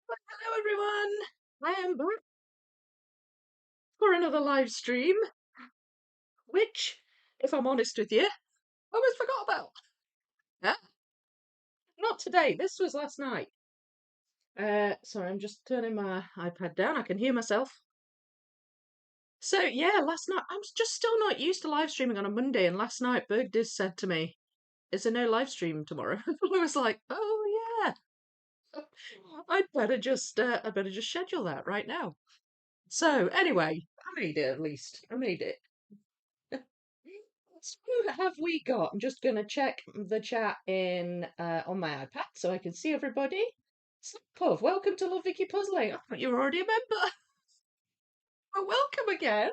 Hello everyone! I am back for another live stream, which, if I'm honest with you, I almost forgot about. Huh? Not today, this was last night. Sorry, I'm just turning my iPad down. I can hear myself. So yeah, last night, I'm just still not used to live streaming on a Monday, and last night Bergdiz said to me, "Is there no live stream tomorrow?" I was like, "Oh yeah, I better just schedule that right now." So anyway, I made it at least. I made it. So who have we got? I'm just going to check the chat in on my iPad so I can see everybody. Slippuff, welcome to Love Vicky Puzzling. I thought you were already a member. Well, welcome again.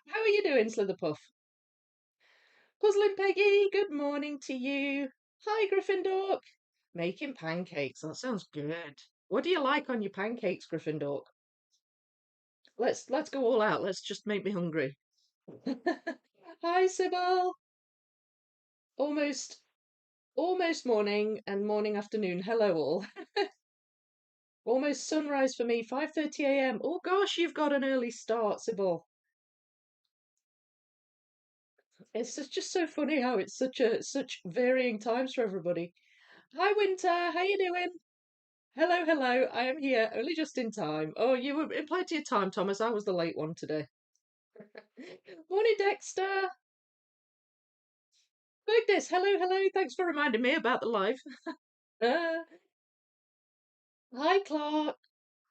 How are you doing, Slitherpuff? Puzzling Peggy, good morning to you. Hi, Gryffindor. Making pancakes. That sounds good. What do you like on your pancakes, Gryffindor? Let's go all out. Let's just make me hungry. Hi, Sybil. Almost almost morning and morning afternoon. Hello all. Almost sunrise for me, 5:30 a.m. Oh gosh, you've got an early start, Sybil. Just so funny how it's such varying times for everybody. Hi Winter, how you doing? Hello, hello. I am here only just in time. Oh, you were in plenty of time, Thomas. I was the late one today. Morning, Dexter. Goodness, hello, hello. Thanks for reminding me about the live. Uh, hi, Clark.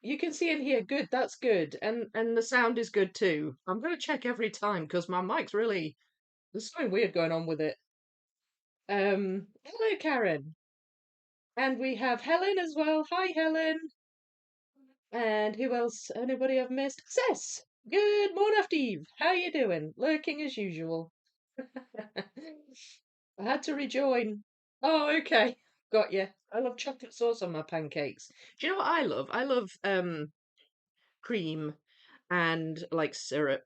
You can see in here. Good, that's good. And the sound is good too. I'm going to check every time because my mic's really there's something weird going on with it. Hello, Karen. And we have Helen as well. Hi, Helen. And who else? Anybody I've missed? Cess. Good morning, after Eve. How you doing? Lurking as usual. I had to rejoin. Oh, okay. Got you. I love chocolate sauce on my pancakes. Do you know what I love? I love cream and like syrup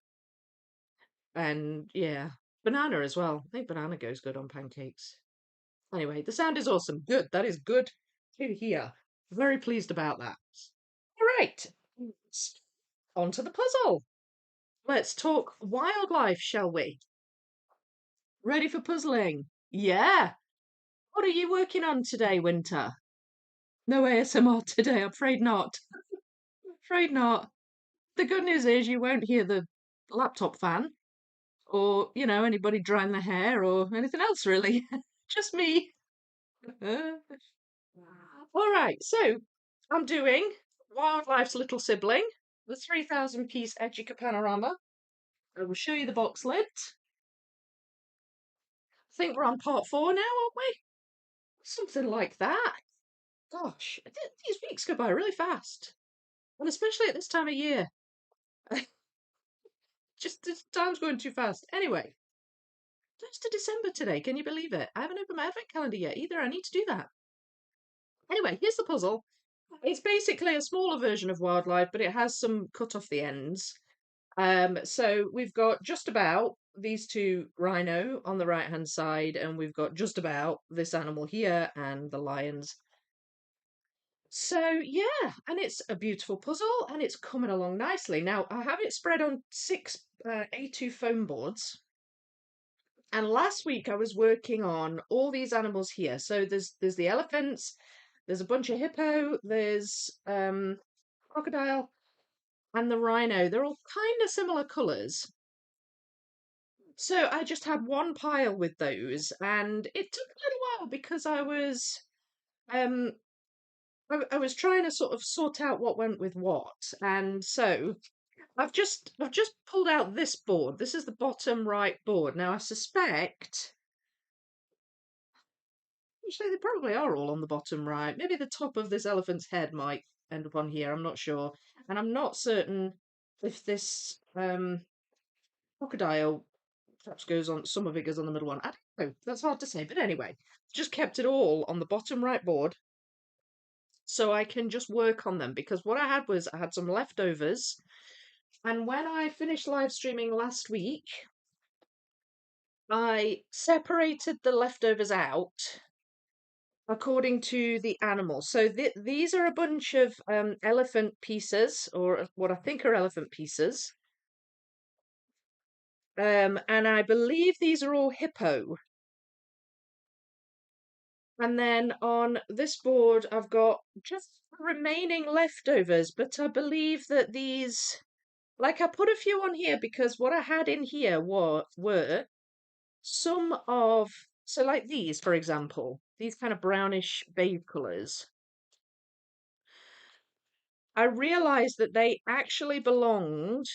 and yeah, banana as well. I think banana goes good on pancakes. Anyway, the sound is awesome. Good. That is good to hear. Very pleased about that. All right. On to the puzzle. Let's talk wildlife, shall we? Ready for puzzling? Yeah. What are you working on today, Winter? No ASMR today, I'm afraid not. Afraid not. The good news is you won't hear the laptop fan or, anybody drying their hair or anything else really. Just me. All right, so I'm doing Wildlife's Little Sibling, the 3,000 piece Educa panorama. I will show you the box lid. I think we're on part 4 now, aren't we? Something like that. Gosh, these weeks go by really fast, and especially at this time of year. Just this time's going too fast. Anyway, 1st of December today. Can you believe it? I haven't opened my advent calendar yet either. I need to do that. Anyway, here's the puzzle. It's basically a smaller version of Wildlife, but it has some cut off the ends. So we've got just about these two rhino on the right hand side, and we've got just about this animal here and the lions. So yeah, and it's a beautiful puzzle and it's coming along nicely. Now I have it spread on 6 A2 foam boards. And last week I was working on all these animals here. So there's the elephants, there's a bunch of hippo, there's crocodile, and the rhino. They're all kind of similar colours. So I just had one pile with those, and it took a little while because um I was trying to sort of sort out what went with what, and so I've just pulled out this board. This is the bottom right board. Now I suspect actually they probably are all on the bottom right. Maybe the top of this elephant's head might end up on here. I'm not sure, and I'm not certain if this crocodile perhaps goes on, some of it goes on the middle one. I don't know. That's hard to say. But anyway, just kept it all on the bottom right board so I can just work on them because what I had was I had some leftovers. And when I finished live streaming last week, I separated the leftovers out according to the animal. So these are a bunch of elephant pieces, or what I think are elephant pieces. And I believe these are all hippo. And then on this board, I've got just remaining leftovers, but I believe that these, like I put a few on here because what I had in here were some of, so like these, for example, these kind of brownish beige colours. I realised that they actually belonged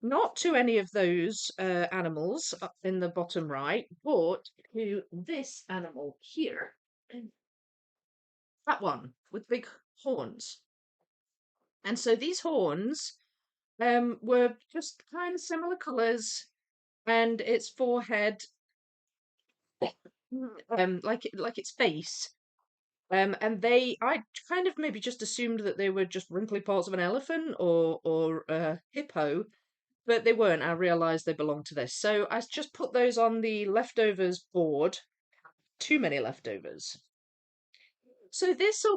not to any of those animals in the bottom right, but to this animal here. That one with big horns. And so these horns were just kind of similar colours, and its forehead, like its face. And I kind of maybe just assumed that they were just wrinkly parts of an elephant or a hippo, but they weren't. I realised they belonged to this. So I just put those on the leftovers board. Too many leftovers. So these will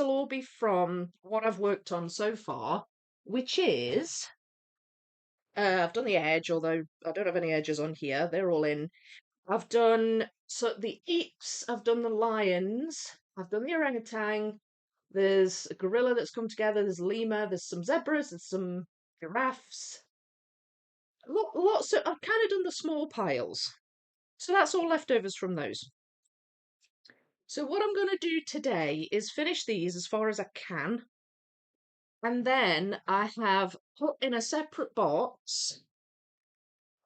all be from what I've worked on so far, which is, I've done the edge, although I don't have any edges on here. They're all in. I've done so the apes, I've done the lions, I've done the orangutan. There's a gorilla that's come together. There's lemur. There's some zebras. There's some giraffes. Lots of. I've kind of done the small piles, so that's all leftovers from those. So what I'm going to do today is finish these as far as I can, and then I have put in a separate box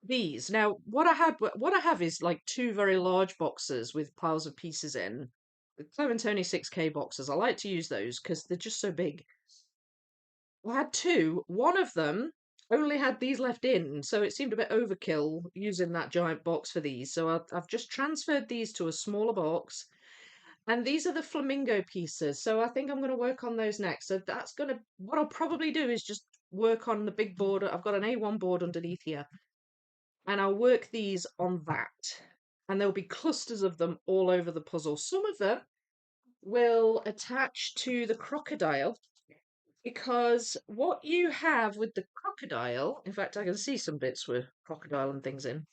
these. Now, what I have is like two very large boxes with piles of pieces in. The Clementoni 6K boxes. I like to use those because they're just so big. I had two. One of them only had these left in, so it seemed a bit overkill using that giant box for these. So I've just transferred these to a smaller box. And these are the flamingo pieces. So I think I'm going to work on those next. So what I'll probably do is just work on the big board. I've got an A1 board underneath here, and I'll work these on that. And there'll be clusters of them all over the puzzle. Some of them will attach to the crocodile, because what you have with the crocodile, in fact, I can see some bits with crocodile and things in.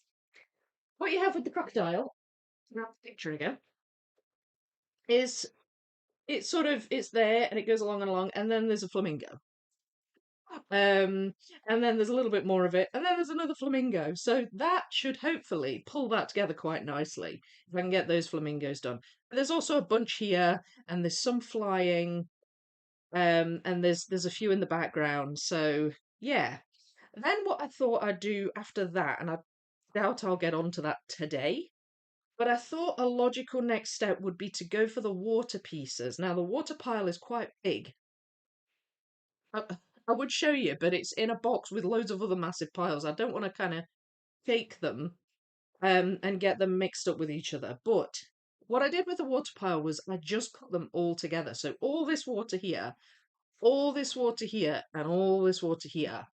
What you have with the crocodile, grab the picture again, is it's there and it goes along and along, and then there's a flamingo. And then there's a little bit more of it, and then there's another flamingo. So that should hopefully pull that together quite nicely if I can get those flamingos done. But there's also a bunch here, and there's some flying, and there's a few in the background. So yeah. Then what I thought I'd do after that, and I doubt I'll get onto that today, but I thought a logical next step would be to go for the water pieces. Now the water pile is quite big. I would show you, but it's in a box with loads of other massive piles. I don't want to kind of fake them and get them mixed up with each other. But what I did with the water pile was I just put them all together. So all this water here, all this water here, and all this water here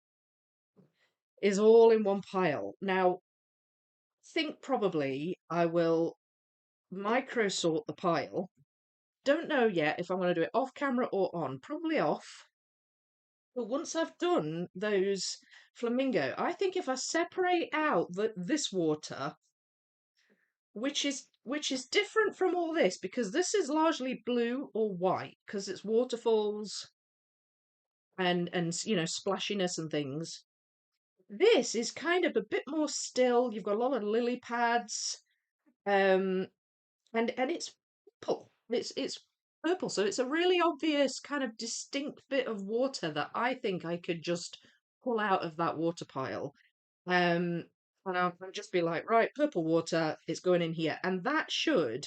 is all in one pile. Now, think probably I will micro sort the pile. Don't know yet if I'm going to do it off camera or on. Probably off. But once I've done those flamingo, I think if I separate out this water, which is different from all this, because this is largely blue or white, because it's waterfalls and splashiness and things. This is kind of a bit more still. You've got a lot of lily pads, um, and it's purple. It's purple, so it's a really obvious kind of distinct bit of water that I think I could just pull out of that water pile. Um, and I'll just be like, right, purple water, it's going in here, and that should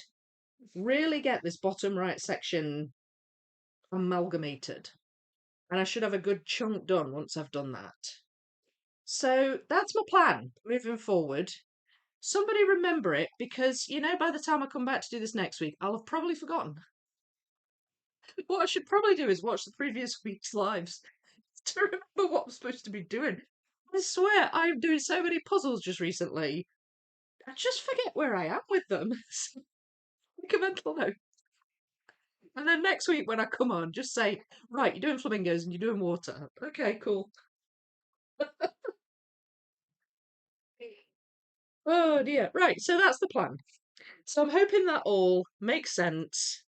really get this bottom right section amalgamated. And I should have a good chunk done once I've done that. So that's my plan moving forward. Somebody remember it, because by the time I come back to do this next week, I'll have probably forgotten. What I should probably do is watch the previous week's lives to remember what I'm supposed to be doing. I swear I'm doing so many puzzles just recently. I just forget where I am with them. Make a mental note. And then next week when I come on, just say, right, you're doing flamingos and you're doing water. Okay, cool. Oh dear. Right, so that's the plan. So I'm hoping that all makes sense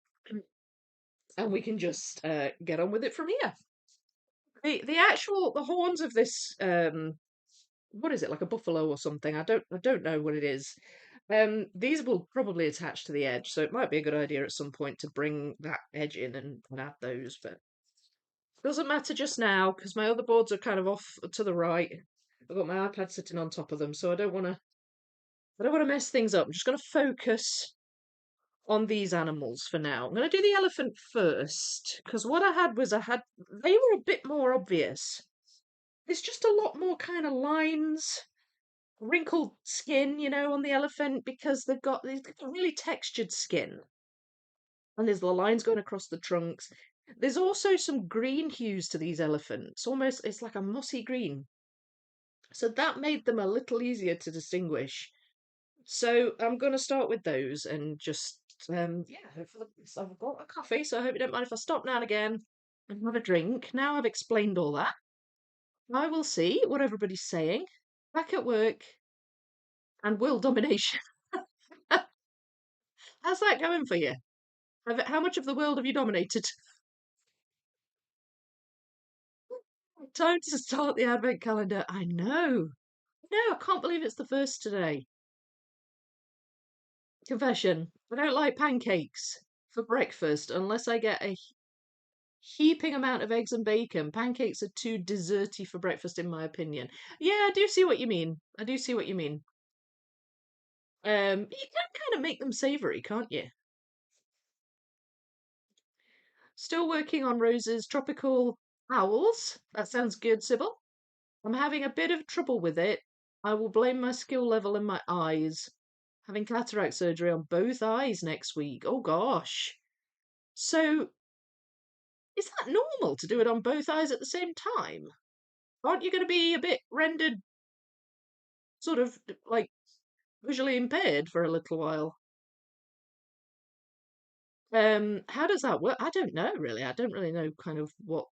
and we can just get on with it from here. The horns of this what is it, like a buffalo or something? I don't know what it is. These will probably attach to the edge, so it might be a good idea at some point to bring that edge in and add those, but doesn't matter just now because my other boards are kind of off to the right. I've got my iPad sitting on top of them, so I don't want to mess things up. I'm just going to focus on these animals for now. I'm going to do the elephant first because what I had they were a bit more obvious. There's just a lot more kind of lines, wrinkled skin, on the elephant because they've got really textured skin. And there's the lines going across the trunks. There's also some green hues to these elephants. Almost, it's like a mossy green. So that made them a little easier to distinguish. So I'm going to start with those and just, yeah, hopefully so I've got a coffee, so I hope you don't mind if I stop now and again and have a drink. Now I've explained all that, I will see what everybody's saying. Back at work and world domination. How's that going for you? How much of the world have you dominated? Time to start the advent calendar. I know. No, I can't believe it's the first today. Confession. I don't like pancakes for breakfast unless I get a heaping amount of eggs and bacon. Pancakes are too desserty for breakfast, in my opinion. Yeah, I do see what you mean. I do see what you mean. You can kind of make them savoury, can't you? Still working on Rose's tropical owls. That sounds good, Sybil. I'm having a bit of trouble with it. I will blame my skill level in my eyes. Having cataract surgery on both eyes next week. Oh gosh. So, is that normal to do it on both eyes at the same time? Aren't you going to be a bit rendered sort of like visually impaired for a little while? How does that work? I don't know really. I don't really know kind of what.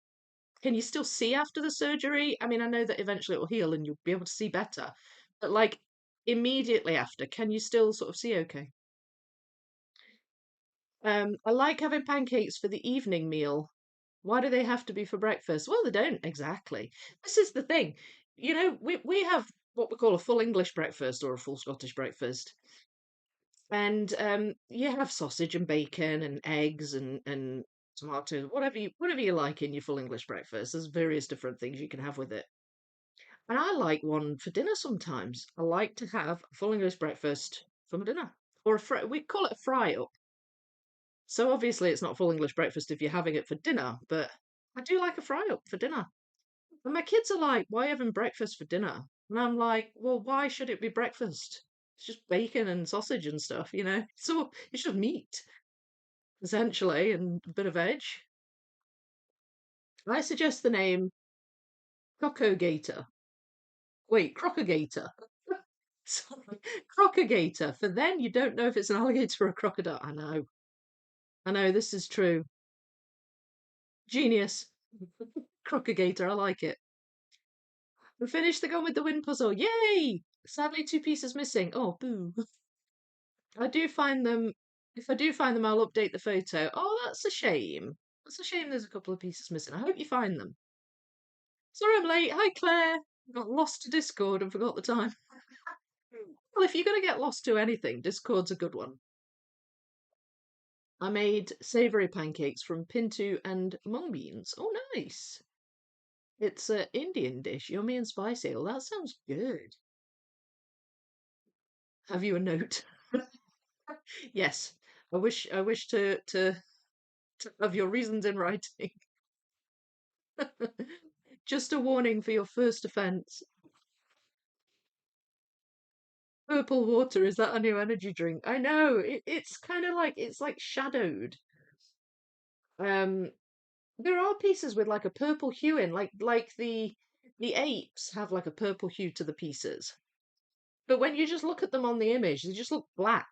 Can you still see after the surgery? I mean, I know that eventually it will heal and you'll be able to see better, but like immediately after, can you still sort of see okay? I like having pancakes for the evening meal. Why do they have to be for breakfast? Well, they don't exactly. This is the thing. We have what we call a full English breakfast or a full Scottish breakfast. And you have sausage and bacon and eggs and tomatoes, whatever you like in your full English breakfast. There's various different things you can have with it. And I like one for dinner sometimes. I like to have a full English breakfast for my dinner. Or we call it a fry up. So obviously it's not full English breakfast if you're having it for dinner, but I do like a fry up for dinner. And my kids are like, why having breakfast for dinner? And I'm like, well, why should it be breakfast? It's just bacon and sausage and stuff. So it's just meat, essentially, and a bit of veg. I suggest the name Crocagator. Wait, Crocagator. Sorry, Crocagator. For then you don't know if it's an alligator or a crocodile. I know. I know, this is true. Genius. Crocagator, I like it. We finished the Gone with the Wind puzzle. Yay! Sadly, two pieces missing. Oh, boo. I do find them. If I do find them, I'll update the photo. Oh, that's a shame. That's a shame there's a couple of pieces missing. I hope you find them. Sorry I'm late. Hi, Claire. Got lost to Discord and forgot the time. Well, if you're going to get lost to anything, Discord's a good one. I made savoury pancakes from pinto and mung beans. Oh, nice. It's an Indian dish, yummy and spicy. Oh, that sounds good. Have you a note? Yes. I wish to have your reasons in writing. Just a warning for your first offence. Purple water, is that a new energy drink? I know, it's kind of like it's like shadowed. Um, there are pieces with like a purple hue in, like the apes have like a purple hue to the pieces. But when you just look at them on the image, they just look black.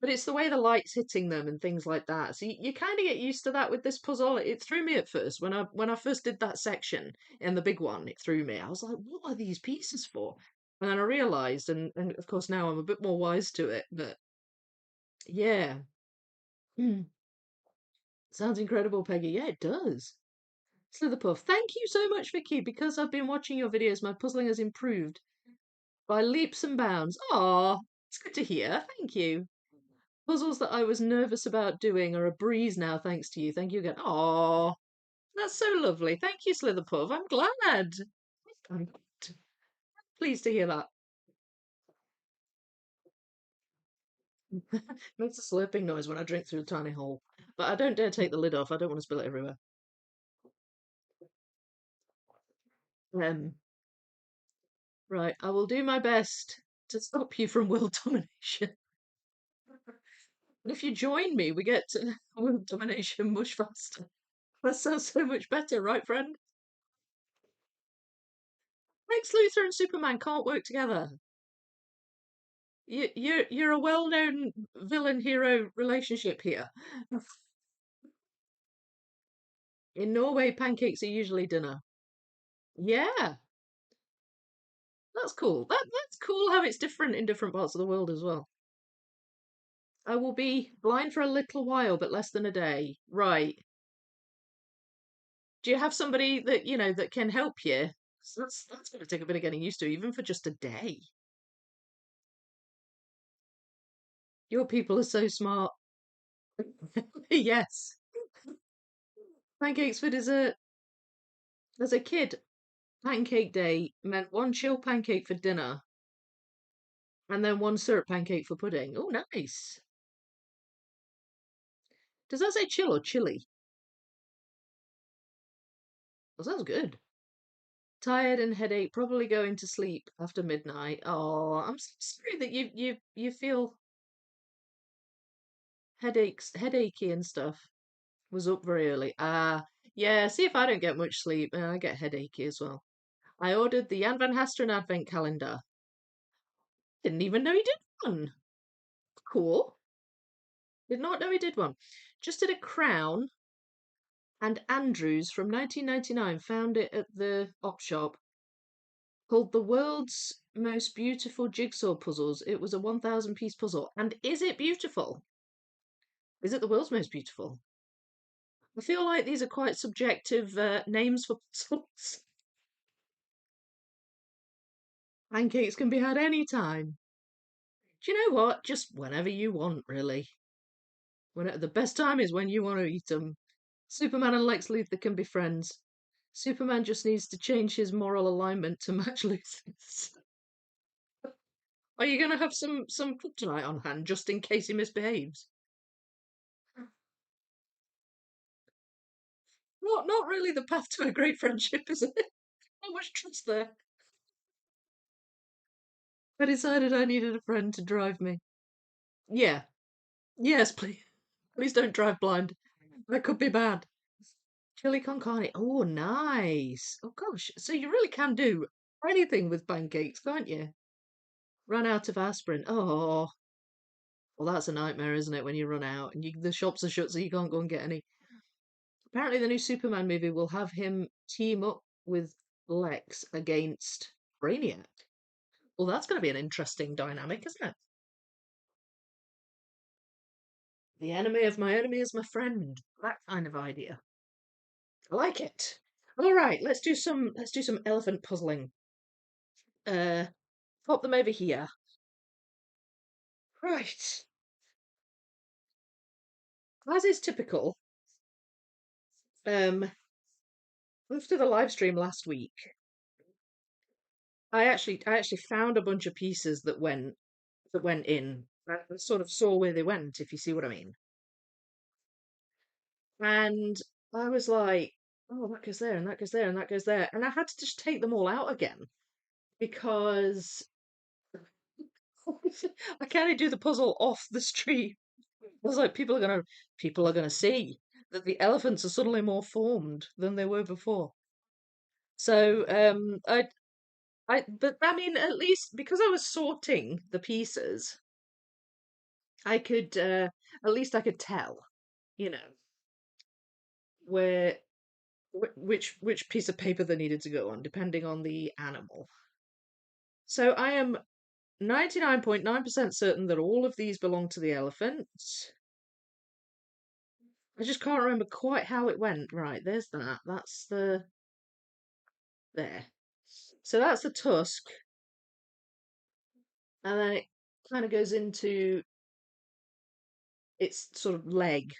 But it's the way the light's hitting them and things like that. So you kind of get used to that with this puzzle. It threw me at first when I first did that section in the big one. It threw me. I was like, "What are these pieces for?" And then I realised, and of course now I'm a bit more wise to it. But yeah, Hmm. Sounds incredible, Peggy. Yeah, it does. Slitherpuff, thank you so much, Vicky. Because I've been watching your videos, my puzzling has improved by leaps and bounds. Ah, it's good to hear. Thank you. Puzzles that I was nervous about doing are a breeze now, thanks to you. Thank you again. Oh, that's so lovely. Thank you, Slitherpuff. I'm glad. I'm pleased to hear that. Makes a slurping noise when I drink through a tiny hole. But I don't dare take the lid off. I don't want to spill it everywhere. Um, right, I will do my best to stop you from world domination. And if you join me, we get to world domination much faster. That sounds so much better, right, friend? Lex Luthor and Superman can't work together. You're a well-known villain hero relationship here. In Norway, pancakes are usually dinner. Yeah, that's cool. That's cool how it's different in different parts of the world as well. I will be blind for a little while, but less than a day. Right. Do you have somebody that that can help you? 'Cause that's going to take a bit of getting used to, even for just a day. Your people are so smart. Yes. Pancakes for dessert. As a kid, pancake day meant one chill pancake for dinner and then one syrup pancake for pudding. Oh, nice. Does that say chill or chili? Well, sounds good. Tired and headache, probably going to sleep after midnight. Oh, I'm so sorry that you feel headachy and stuff. Was up very early. Ah, yeah. See if I don't get much sleep, and I get headachy as well. I ordered the Jan van Hasteren advent calendar. Didn't even know he did one. Cool. Did not know he did one. Just did a crown and Andrews from 1999. Found it at the op shop. Called the world's most beautiful jigsaw puzzles. It was a 1,000 piece puzzle. And is it beautiful? Is it the world's most beautiful? I feel like these are quite subjective names for puzzles. Pancakes can be had any time. Do you know what? Just whenever you want, really. The best time is when you want to eat them. Superman and Lex Luthor can be friends. Superman just needs to change his moral alignment to match Luthor's. Are you going to have some kryptonite on hand just in case he misbehaves? Not really the path to a great friendship, is it? Not much trust there. I decided I needed a friend to drive me. Yeah. Yes, please. Please don't drive blind. That could be bad. Chili con carne. Oh, nice. Oh gosh. So you really can do anything with pancakes, can't you? Run out of aspirin. Oh, well, that's a nightmare, isn't it? When you run out and the shops are shut, so you can't go and get any. Apparently, the new Superman movie will have him team up with Lex against Brainiac. Well, that's going to be an interesting dynamic, isn't it? The enemy of my enemy is my friend. That kind of idea. I like it. All right, let's do some elephant puzzling. Uh, pop them over here. Right. As is typical, um, after the live stream last week, I actually found a bunch of pieces that went in. I sort of saw where they went, if you see what I mean. And I was like, oh, that goes there, and that goes there, and that goes there. And I had to just take them all out again because I can't do the puzzle off the street. I was like, people are gonna see that the elephants are suddenly more formed than they were before. So but I mean, at least because I was sorting the pieces, I could, at least I could tell, you know, where which piece of paper they needed to go on, depending on the animal. So I am 99.9% certain that all of these belong to the elephants. I just can't remember quite how it went. Right, there's that. That's the there. So that's the tusk, and then it kind of goes into its sort of leg.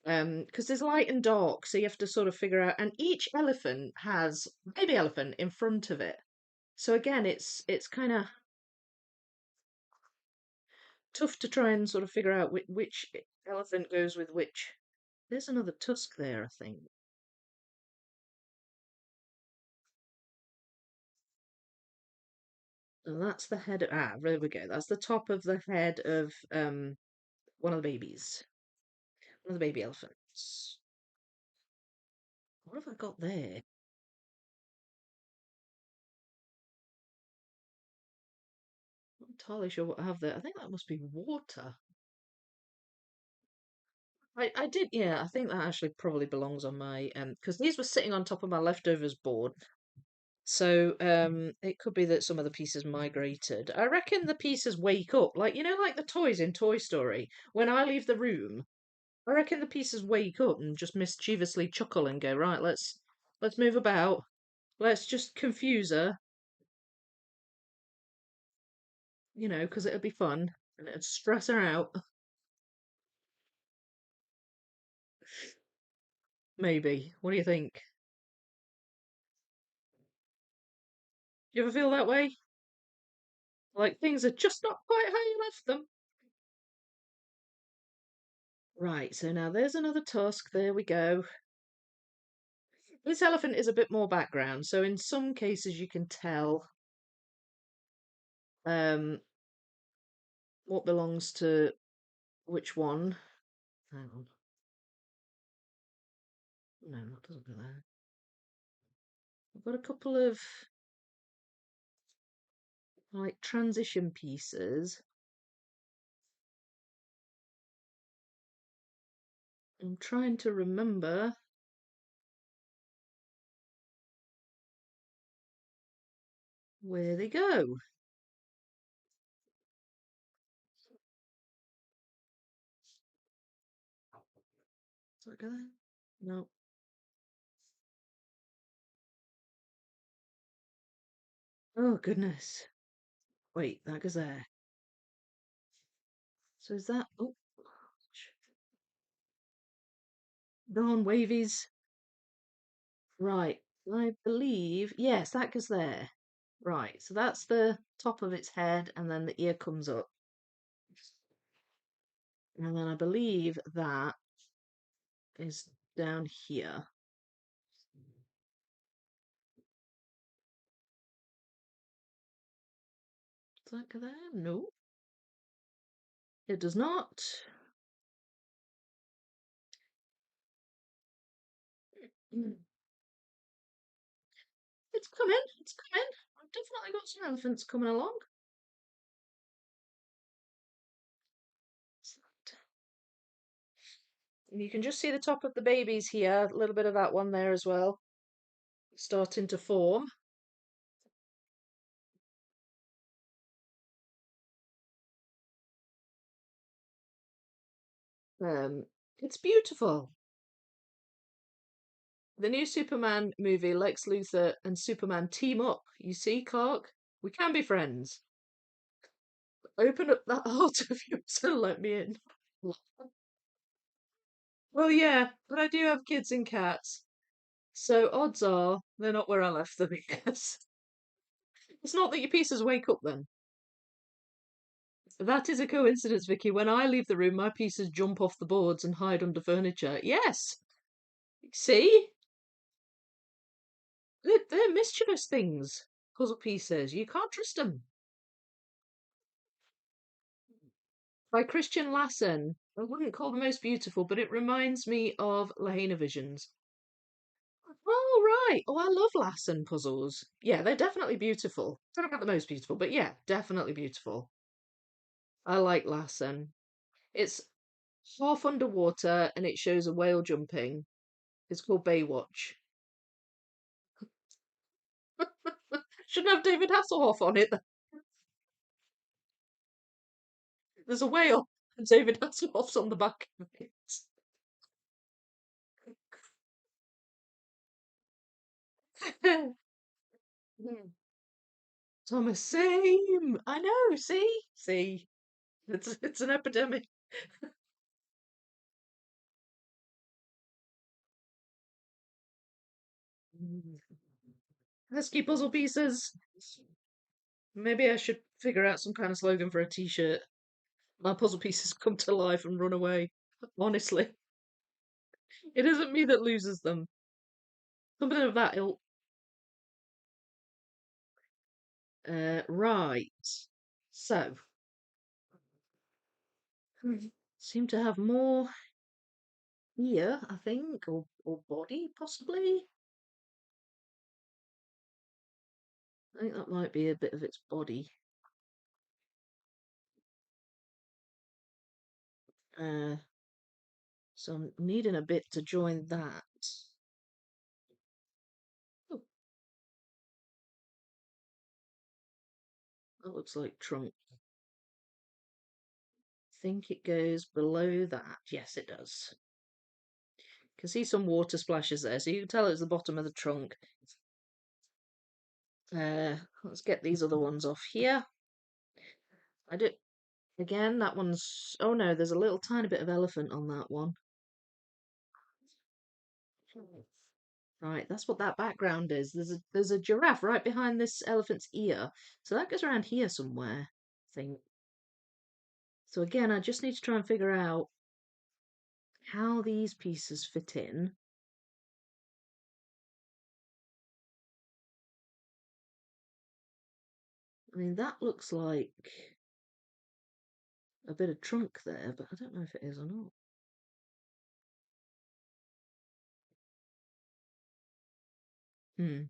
Because there's light and dark, so you have to sort of figure out. And each elephant has baby elephant in front of it. So again, it's kind of tough to try and sort of figure out which elephant goes with which. There's another tusk there, I think. And that's the head. There we go. That's the top of the head of one of the babies, one of the baby elephants. What have I got there? Not entirely sure what I have there. I think that must be water. I did, yeah. I think that actually probably belongs on my because these were sitting on top of my leftovers board. So it could be that some of the pieces migrated. I reckon the pieces wake up, like like the toys in Toy Story. When I leave the room, I reckon the pieces wake up and just mischievously chuckle and go, right, let's move about. Let's just confuse her, because it'll be fun and it'd stress her out. Maybe. What do you think? Do you ever feel that way? Like things are just not quite how you left them? Right, so now there's another tusk. There we go. This elephant is a bit more background, so in some cases you can tell um, what belongs to which one. Hang on. No, that doesn't go there. I've got a couple of like transition pieces. I'm trying to remember where they go. Does that go there? No. Oh goodness. Wait, that goes there. So is that? Oh, darn wavies. Right. I believe yes, that goes there. Right. So that's the top of its head, and then the ear comes up, and then I believe that is down here. Does that go there? No, it does not. Mm. It's coming. It's coming. I've definitely got some elephants coming along. And you can just see the top of the babies here, a little bit of that one there as well, starting to form. It's beautiful. The new Superman movie, Lex Luthor and Superman team up. You see, Clark? We can be friends. Open up that heart of yours and let me in. Well, yeah, but I do have kids and cats, so odds are they're not where I left them, yes. It's not that your pieces wake up then. That is a coincidence, Vicky. When I leave the room, my pieces jump off the boards and hide under furniture. Yes. See? They're mischievous things. Puzzle pieces. You can't trust them. By Christian Lassen. I wouldn't call the most beautiful, but it reminds me of Lahaina Visions. Oh, right. Oh, I love Lassen puzzles. Yeah, they're definitely beautiful. Don't know about the most beautiful, but yeah, definitely beautiful. I like Lassen. It's half underwater and it shows a whale jumping. It's called Baywatch. Shouldn't have David Hasselhoff on it. There's a whale and David Hasselhoff's on the back of it. Thomas, same. I know. See. It's an epidemic. Pesky puzzle pieces. Maybe I should figure out some kind of slogan for a t-shirt. My puzzle pieces come to life and run away. Honestly, it isn't me that loses them. Something of that ilk. Right. So, seem to have more here, I think, or body, possibly. I think that might be a bit of its body. Uh, so I'm needing a bit to join that. Oh, that looks like trunk. Think it goes below that. Yes, it does. Can see some water splashes there, so you can tell it's the bottom of the trunk. Let's get these other ones off here. I do again. That one's. Oh no, there's a little tiny bit of elephant on that one. Right, that's what that background is. There's a giraffe right behind this elephant's ear, so that goes around here somewhere. I think. So again, I just need to try and figure out how these pieces fit in. I mean, that looks like a bit of trunk there, but I don't know if it is or not. Hmm.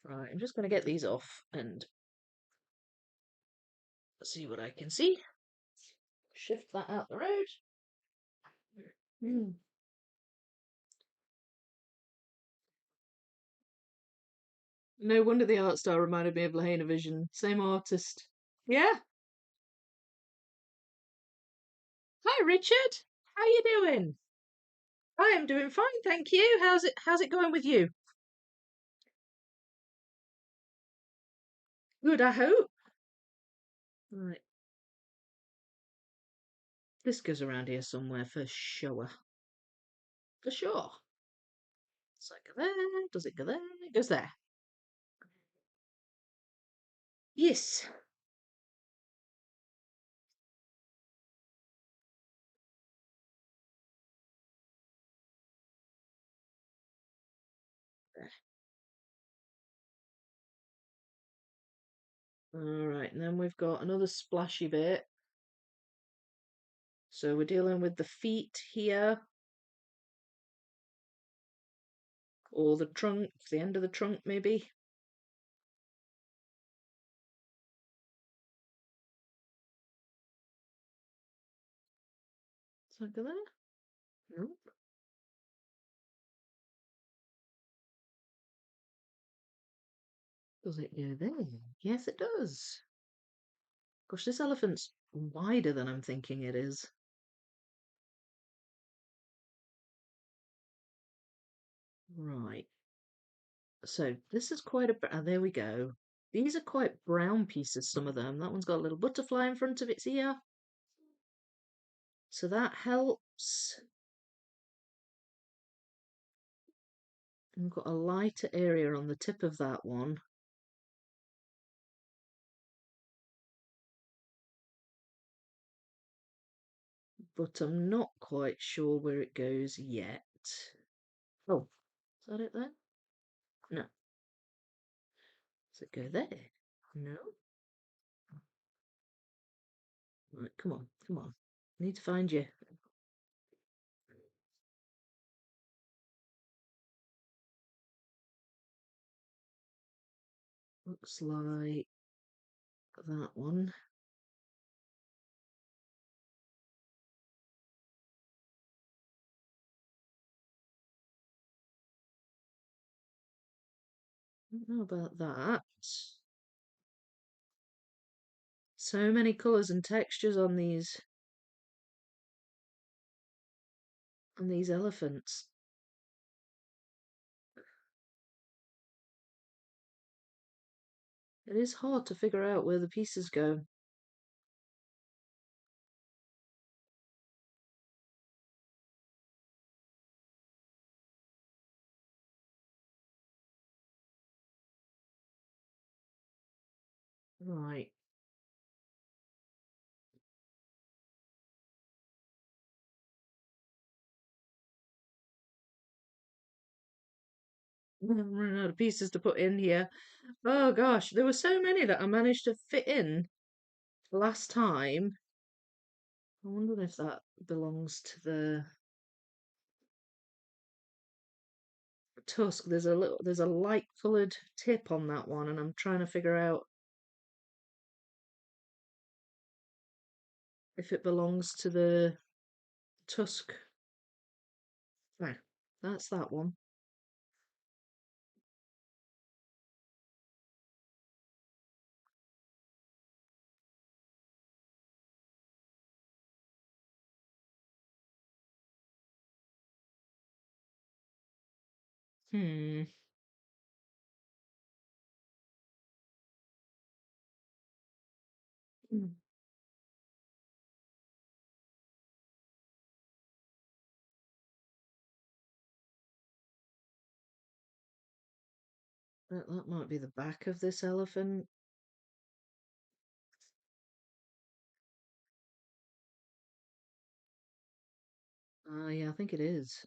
Right, I'm just going to get these off and see what I can see. Shift that out the road. Hmm. No wonder the art style reminded me of Lahaina Vision. Same artist. Yeah. Hi, Richard. How you doing? I am doing fine, thank you. How's it going with you? Good, I hope. Right. This goes around here somewhere for sure. For sure. Does it go there? Does it go there? It goes there. Yes. Alright, and then we've got another splashy bit. So we're dealing with the feet here, or the trunk, the end of the trunk maybe. Does that go there? No. Does it go there? Yes, it does. Gosh, this elephant's wider than I'm thinking it is. Right. So this is quite a. There we go. These are quite brown pieces, some of them. That one's got a little butterfly in front of its ear. So that helps. We've got a lighter area on the tip of that one. But I'm not quite sure where it goes yet. Oh, is that it then? No. Does it go there? No. Right, come on, come on. I need to find you. Looks like that one. Don't know about that. So many colours and textures on these elephants. It is hard to figure out where the pieces go. Right. I'm running out of pieces to put in here. Oh gosh, there were so many that I managed to fit in last time. I wonder if that belongs to the tusk. There's a light coloured tip on that one, and I'm trying to figure out if it belongs to the tusk. Right, that's that one. Hmm. Hmm. That might be the back of this elephant. Yeah, I think it is.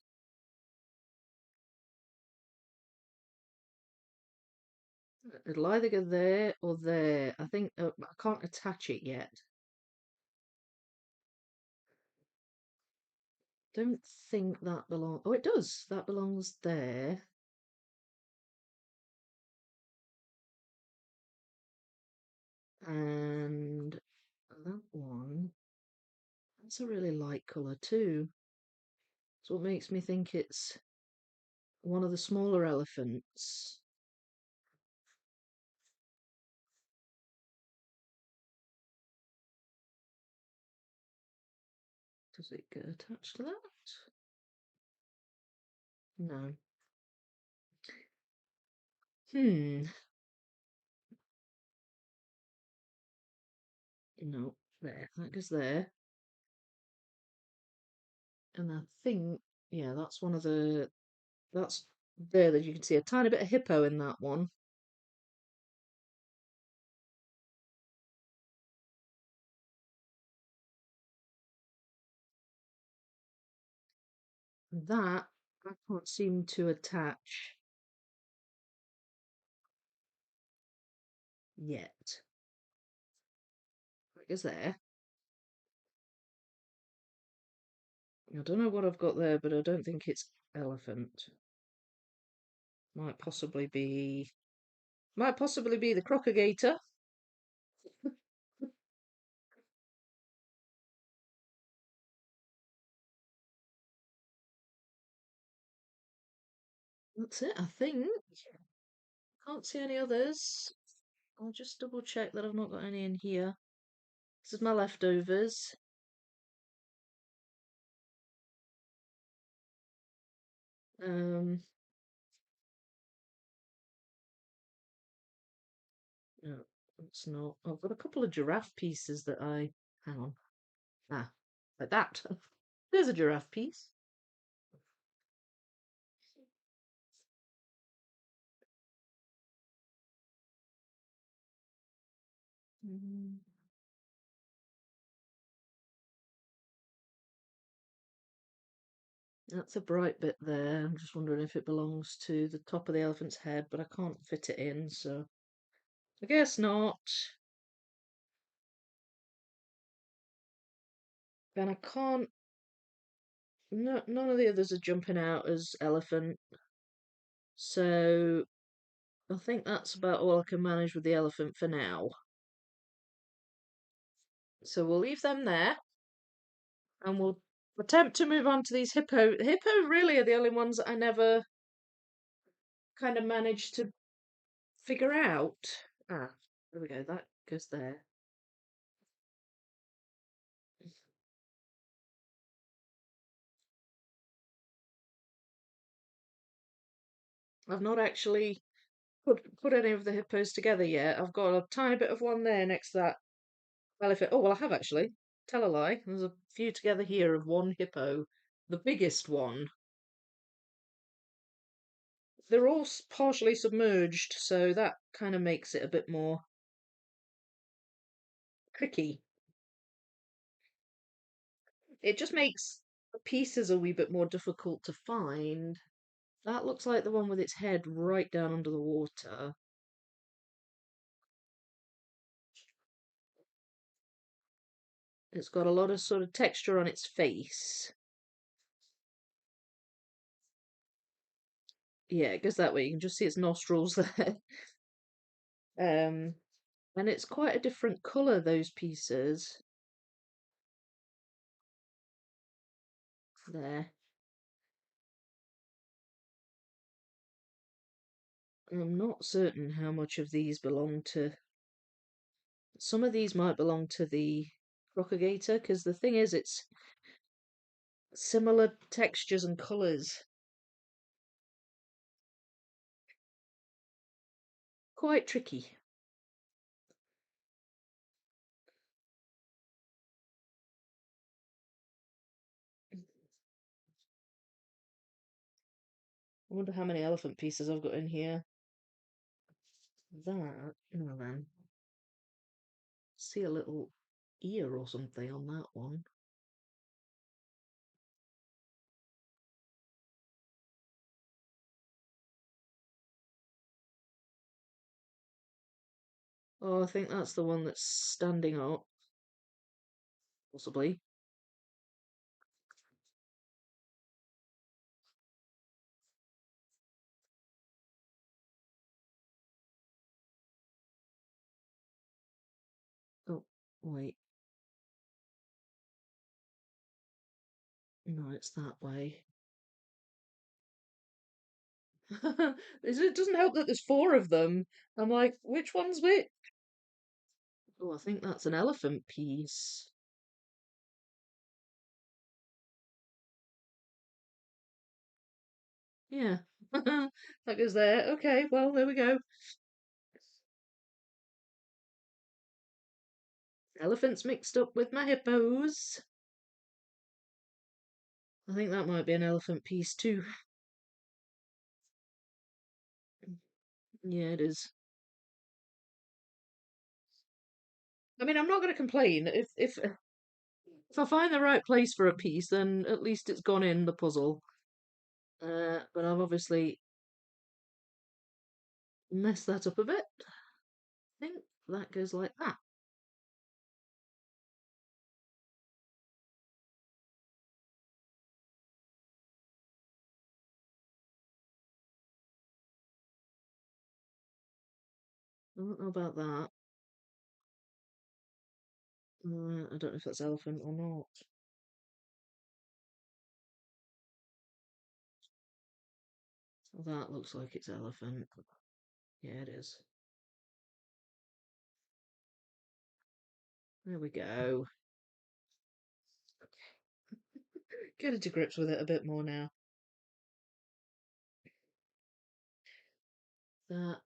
It'll either go there or there. I think I can't attach it yet. Don't think that belongs. Oh, it does. That belongs there. And that one, that's a really light colour too. So what makes me think it's one of the smaller elephants. Does it get attached to that? No. Hmm. No. There. That goes there. And I think, yeah, that's one of that's there that you can see a tiny bit of hippo in that one. That I can't seem to attach yet. It goes there. I don't know what I've got there, but I don't think it's elephant. Might possibly be the crocodile. That's it, I think. Can't see any others. I'll just double check that I've not got any in here. This is my leftovers. Um, no, it's not. I've got a couple of giraffe pieces that hang on. Ah, like that. There's a giraffe piece. Mm, that's a bright bit there. I'm just wondering if it belongs to the top of the elephant's head, but I can't fit it in, so I guess not. And I can't. No, none of the others are jumping out as elephant, so I think that's about all I can manage with the elephant for now. So we'll leave them there, and we'll attempt to move on to these hippo. Hippo really are the only ones that I never kind of managed to figure out. Ah, there we go. That goes there. I've not actually put any of the hippos together yet. I've got a tiny bit of one there next to that elephant. Oh well, I have actually. Tell a lie. There's a few together here of one hippo, the biggest one. They're all partially submerged, so that kind of makes it a bit more tricky. It just makes the pieces a wee bit more difficult to find. That looks like the one with its head right down under the water. It's got a lot of sort of texture on its face. Yeah, it goes that way. You can just see its nostrils there. Um, and it's quite a different colour, those pieces. There. I'm not certain how much of these belong to. Some of these might belong to the crocagator, because the thing is, it's similar textures and colours. Quite tricky. I wonder how many elephant pieces I've got in here. That, now then, see a little ear or something on that one. Oh, I think that's the one that's standing up, possibly. Oh, wait. No, it's that way. It doesn't help that there's four of them. I'm like, which one's which? Oh, I think that's an elephant piece. Yeah. That goes there. Okay, well, there we go. Elephants mixed up with my hippos. I think that might be an elephant piece too. Yeah, it is. I mean, I'm not going to complain. If I find the right place for a piece, then at least it's gone in the puzzle. But I've obviously messed that up a bit. I think that goes like that. I don't know about that. I don't know if that's elephant or not. That looks like it's elephant. Yeah, it is. There we go. Get into grips with it a bit more now. That.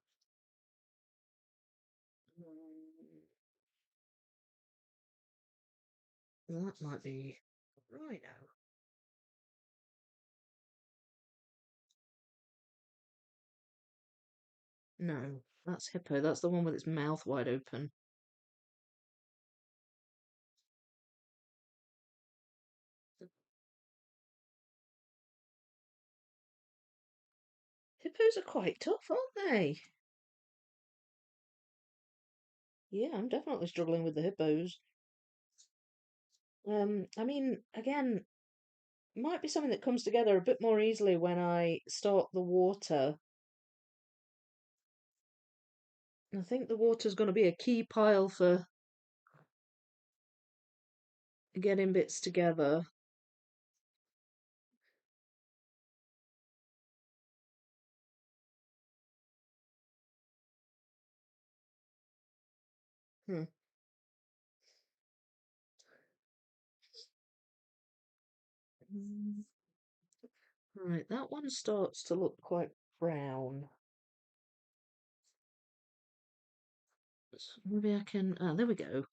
That might be rhino. No, that's hippo. That's the one with its mouth wide open. Hippos are quite tough, aren't they? Yeah, I'm definitely struggling with the hippos. I mean, again, might be something that comes together a bit more easily when I start the water. I think the water's going to be a key pile for getting bits together. Hmm. Right, that one starts to look quite brown. So maybe I can. Ah, there we go.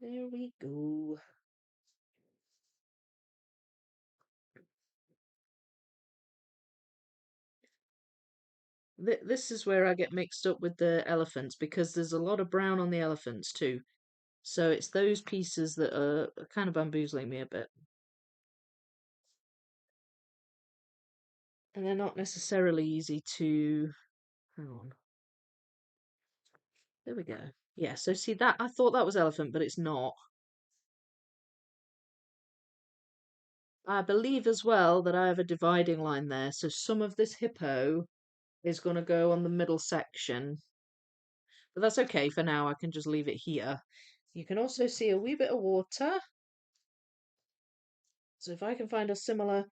There we go. This is where I get mixed up with the elephants because there's a lot of brown on the elephants too. So it's those pieces that are kind of bamboozling me a bit. And they're not necessarily easy to. Hang on. There we go. Yeah, so see that I thought that was elephant, but it's not. I believe as well that I have a dividing line there. So some of this hippo is going to go on the middle section. But that's okay for now. I can just leave it here. You can also see a wee bit of water. So if I can find a similar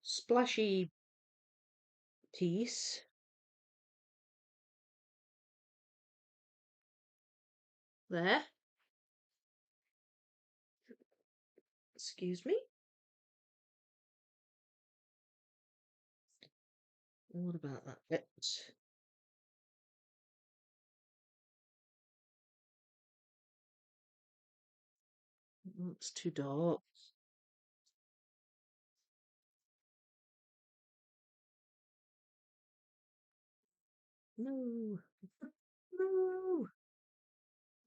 splashy piece there. Excuse me. What about that bit? It's too dark. No. No.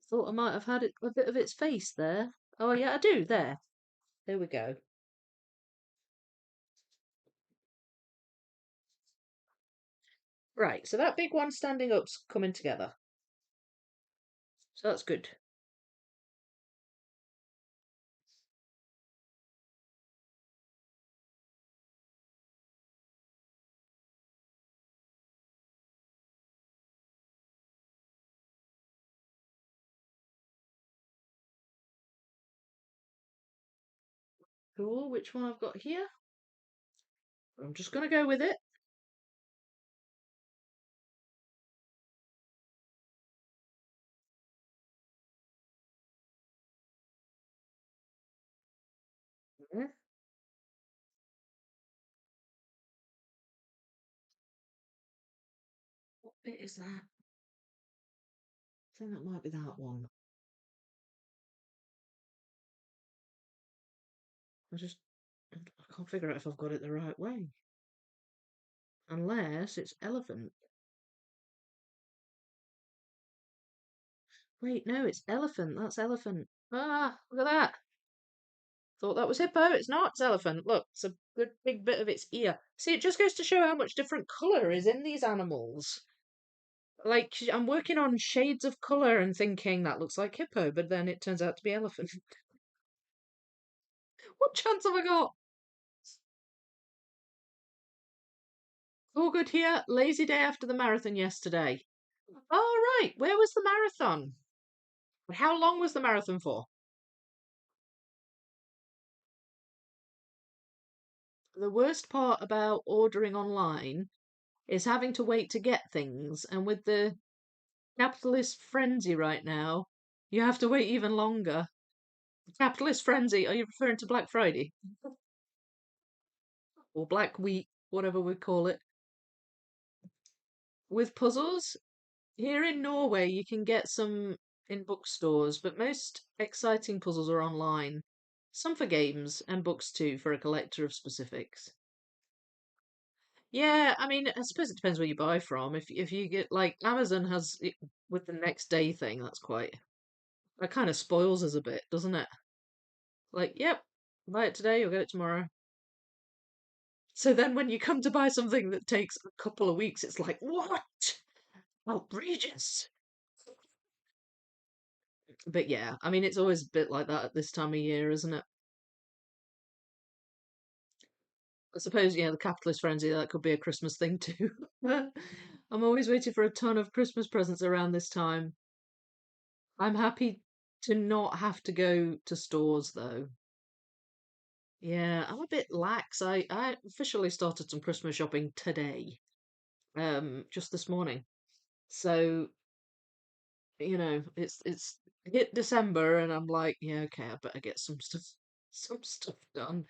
Thought I might have had it, a bit of its face there. Oh yeah, I do. There. There we go. Right, so that big one standing up's coming together. So that's good. Cool. Which one I've got here? I'm just gonna go with it. Yeah. What bit is that? I think that might be that one. I can't figure out if I've got it the right way. Unless it's elephant. Wait, no, it's elephant. That's elephant. Ah, look at that. Thought that was hippo. It's not. It's elephant. Look, it's a good big bit of its ear. See, it just goes to show how much different colour is in these animals. Like, I'm working on shades of colour and thinking that looks like hippo, but then it turns out to be elephant. What chance have I got? All good here. Lazy day after the marathon yesterday. Oh, right. Where was the marathon? How long was the marathon for? The worst part about ordering online is having to wait to get things, and with the capitalist frenzy right now, you have to wait even longer. Capitalist frenzy, are you referring to Black Friday? Or Black Week, whatever we call it? With puzzles, here in Norway, you can get some in bookstores, but most exciting puzzles are online. Some for games, and books too, for a collector of specifics. Yeah, I mean, I suppose it depends where you buy from. If you get like Amazon has it with the next day thing, that's quite that kind of spoils us a bit, doesn't it? Like, yep, buy it today, you'll get it tomorrow. So then when you come to buy something that takes a couple of weeks, it's like, what? Outrageous. But yeah, I mean, it's always a bit like that at this time of year, isn't it? I suppose, yeah, the capitalist frenzy, that could be a Christmas thing too. I'm always waiting for a ton of Christmas presents around this time. I'm happy to not have to go to stores though. Yeah, I'm a bit lax. I officially started some Christmas shopping today, just this morning. So, it's hit December and I'm like, yeah, okay, I better get some stuff done.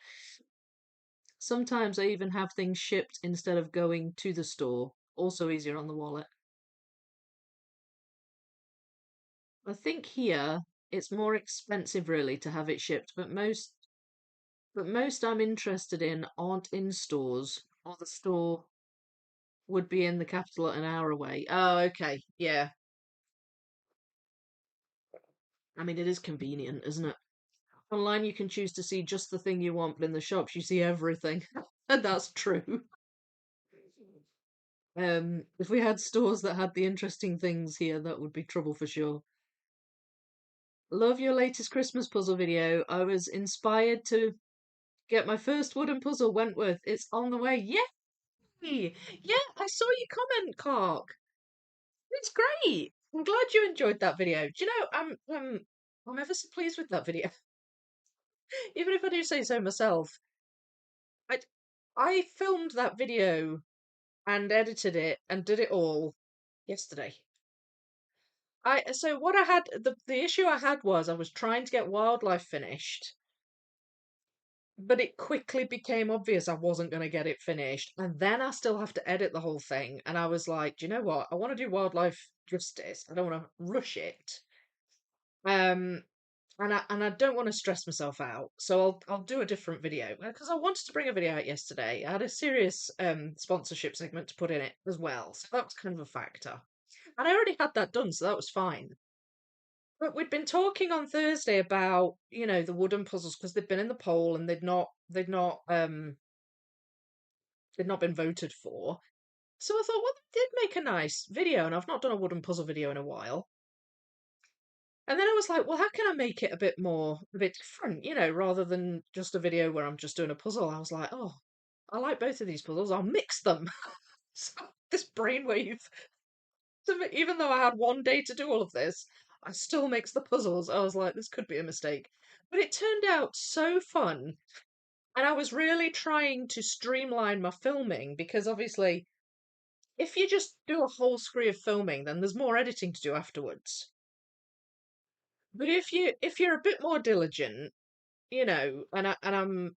Sometimes I even have things shipped instead of going to the store. Also easier on the wallet. I think here it's more expensive really to have it shipped, but most I'm interested in aren't in stores, or the store would be in the capital an hour away. Oh, okay. Yeah. I mean, it is convenient, isn't it? Online, you can choose to see just the thing you want, but in the shops, you see everything. And that's true. If we had stores that had the interesting things here, that would be trouble for sure. Love your latest Christmas puzzle video. I was inspired to get my first wooden puzzle, Wentworth. It's on the way. Yay! Yeah, I saw your comment, Clark. It's great. I'm glad you enjoyed that video. Do you know, I'm ever so pleased with that video. Even if I do say so myself. I I filmed that video and edited it and did it all yesterday. So what I had the issue I had was I was trying to get wildlife finished, but it quickly became obvious I wasn't going to get it finished, and then I still have to edit the whole thing. And I was like, do you know what? I want to do wildlife justice. I don't want to rush it. Um, and I don't want to stress myself out, so I'll do a different video because I wanted to bring a video out yesterday. I had a serious sponsorship segment to put in it as well, so that was kind of a factor. And I already had that done, so that was fine. But we'd been talking on Thursday about, the wooden puzzles because they'd been in the poll and they'd not been voted for. So I thought, well, they did make a nice video, and I've not done a wooden puzzle video in a while. And then I was like, well, how can I make it a bit different, rather than just a video where I'm just doing a puzzle? I was like, oh, I like both of these puzzles. I'll mix them. So this brainwave, even though I had one day to do all of this, I still mix the puzzles. I was like, this could be a mistake. But it turned out so fun. And I was really trying to streamline my filming because obviously, if you just do a whole screen of filming, then there's more editing to do afterwards. But if you're a bit more diligent, and I'm